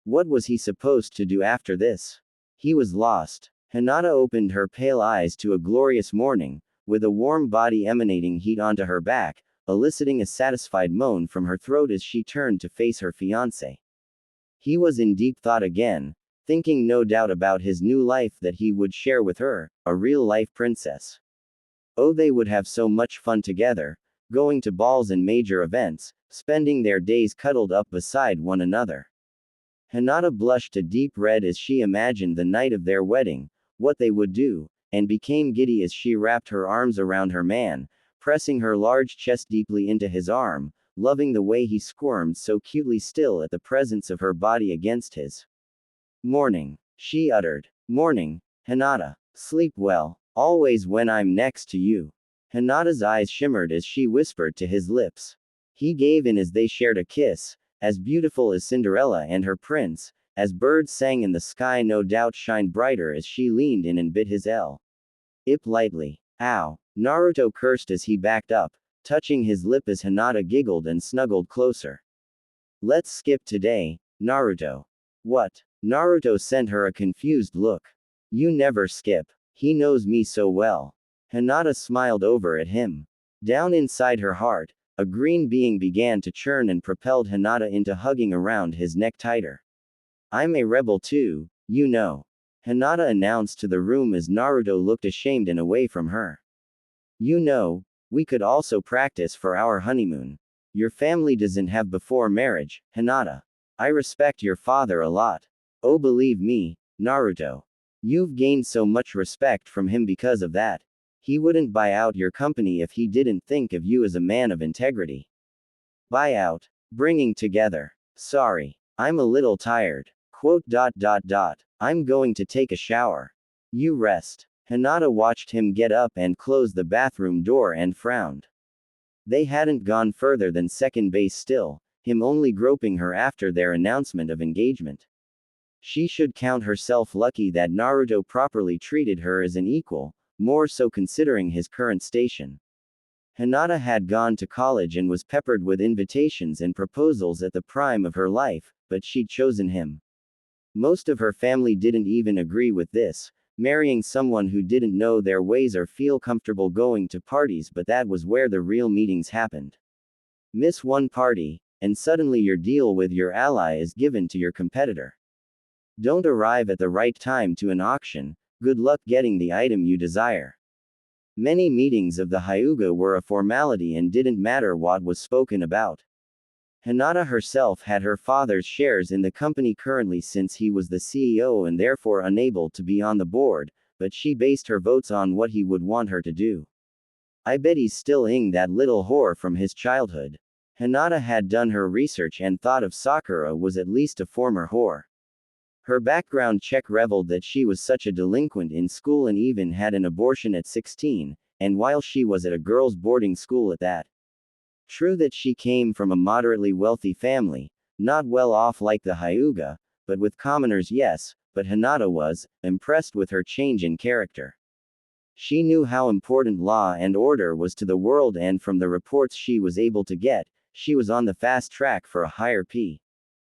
[SPEAKER 1] What was he supposed to do after this? He was lost. Hinata opened her pale eyes to a glorious morning, with a warm body emanating heat onto her back, eliciting a satisfied moan from her throat as she turned to face her fiancé. He was in deep thought again, thinking no doubt about his new life that he would share with her, a real-life princess. Oh, they would have so much fun together, going to balls and major events, spending their days cuddled up beside one another. Hinata blushed a deep red as she imagined the night of their wedding, what they would do, and became giddy as she wrapped her arms around her man, pressing her large chest deeply into his arm, loving the way he squirmed so cutely still at the presence of her body against his. Morning, she uttered. Morning, Hinata. Sleep well, always when I'm next to you. Hinata's eyes shimmered as she whispered to his lips. He gave in as they shared a kiss, as beautiful as Cinderella and her prince, as birds sang in the sky no doubt shined brighter as she leaned in and bit his lip lightly. Ow! Naruto cursed as he backed up, touching his lip as Hinata giggled and snuggled closer. Let's skip today, Naruto. What? Naruto sent her a confused look. You never skip. He knows me so well. Hinata smiled over at him. Down inside her heart, a green being began to churn and propelled Hinata into hugging around his neck tighter. I'm a rebel too, you know. Hinata announced to the room as Naruto looked ashamed and away from her. You know, we could also practice for our honeymoon. Your family doesn't have before marriage, Hinata. I respect your father a lot. Oh, believe me, Naruto. You've gained so much respect from him because of that. He wouldn't buy out your company if he didn't think of you as a man of integrity. Buy out. Bringing together. Sorry. I'm a little tired. I'm going to take a shower. You rest. Hinata watched him get up and close the bathroom door and frowned. They hadn't gone further than second base still, him only groping her after their announcement of engagement. She should count herself lucky that Naruto properly treated her as an equal, more so considering his current station. Hinata had gone to college and was peppered with invitations and proposals at the prime of her life, but she'd chosen him. Most of her family didn't even agree with this, marrying someone who didn't know their ways or feel comfortable going to parties, but that was where the real meetings happened. Miss one party, and suddenly your deal with your ally is given to your competitor. Don't arrive at the right time to an auction, good luck getting the item you desire. Many meetings of the Hyuga were a formality and didn't matter what was spoken about. Hinata herself had her father's shares in the company currently since he was the CEO and therefore unable to be on the board, but she based her votes on what he would want her to do. I bet he's still ing that little whore from his childhood. Hinata had done her research and thought of Sakura was at least a former whore. Her background check revealed that she was such a delinquent in school and even had an abortion at 16, and while she was at a girls' boarding school at that. True that she came from a moderately wealthy family, not well off like the Hyuga, but with commoners yes, but Hinata was impressed with her change in character. She knew how important law and order was to the world, and from the reports she was able to get, she was on the fast track for a higher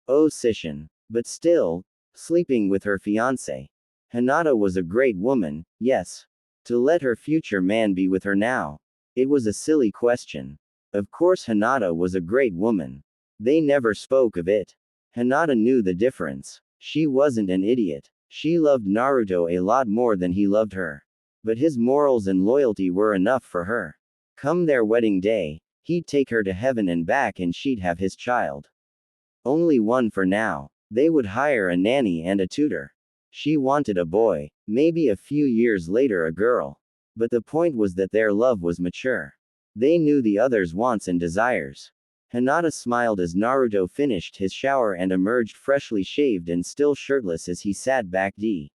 [SPEAKER 1] position. But still, sleeping with her fiancé. Hinata was a great woman, yes. To let her future man be with her now? It was a silly question. Of course Hinata was a great woman. They never spoke of it. Hinata knew the difference. She wasn't an idiot. She loved Naruto a lot more than he loved her. But his morals and loyalty were enough for her. Come their wedding day, he'd take her to heaven and back and she'd have his child. Only one for now. They would hire a nanny and a tutor. She wanted a boy, maybe a few years later a girl. But the point was that their love was mature. They knew the other's wants and desires. Hinata smiled as Naruto finished his shower and emerged freshly shaved and still shirtless as he sat back d.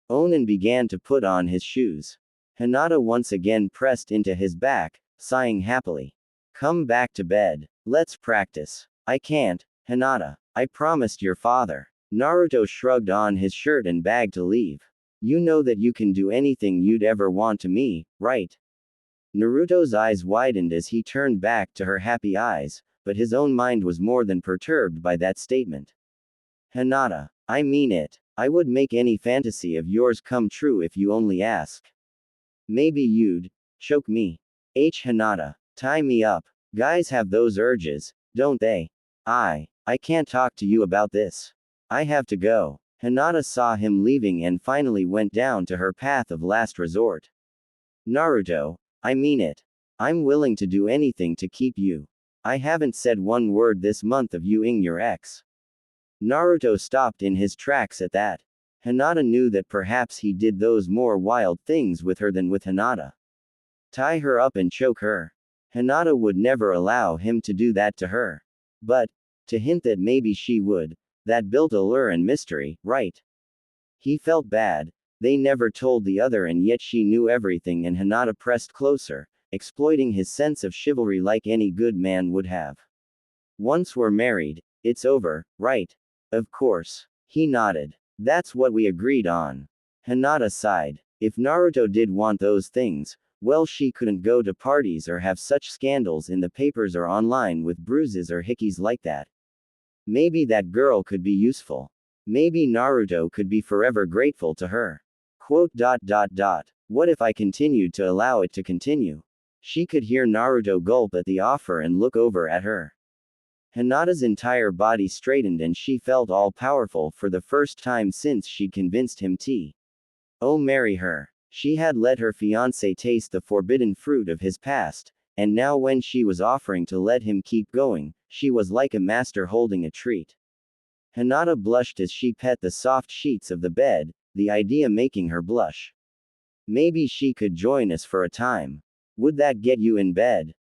[SPEAKER 1] Onan began to put on his shoes. Hinata once again pressed into his back, sighing happily. Come back to bed. Let's practice. I can't, Hinata. I promised your father. Naruto shrugged on his shirt and bag to leave. You know that you can do anything you'd ever want to me, right? Naruto's eyes widened as he turned back to her happy eyes, but his own mind was more than perturbed by that statement. Hinata, I mean it. I would make any fantasy of yours come true if you only ask. Maybe you'd choke me. Hinata, tie me up. Guys have those urges, don't they? I can't talk to you about this. I have to go. Hinata saw him leaving and finally went down to her path of last resort. Naruto, I mean it. I'm willing to do anything to keep you. I haven't said one word this month of you ing your ex. Naruto stopped in his tracks at that. Hinata knew that perhaps he did those more wild things with her than with Hinata. Tie her up and choke her. Hinata would never allow him to do that to her. But, to hint that maybe she would, that built allure and mystery, right? He felt bad. They never told the other and yet she knew everything and Hinata pressed closer, exploiting his sense of chivalry like any good man would have. Once we're married, it's over, right? Of course. He nodded. That's what we agreed on. Hinata sighed. If Naruto did want those things, well, she couldn't go to parties or have such scandals in the papers or online with bruises or hickeys like that. Maybe that girl could be useful. Maybe Naruto could be forever grateful to her. Quote. What if I continued to allow it to continue? She could hear Naruto gulp at the offer and look over at her. Hinata's entire body straightened and she felt all-powerful for the first time since she'd convinced him to marry her. She had let her fiancé taste the forbidden fruit of his past, and now when she was offering to let him keep going, she was like a master holding a treat. Hinata blushed as she pet the soft sheets of the bed, the idea making her blush. Maybe she could join us for a time. Would that get you in bed?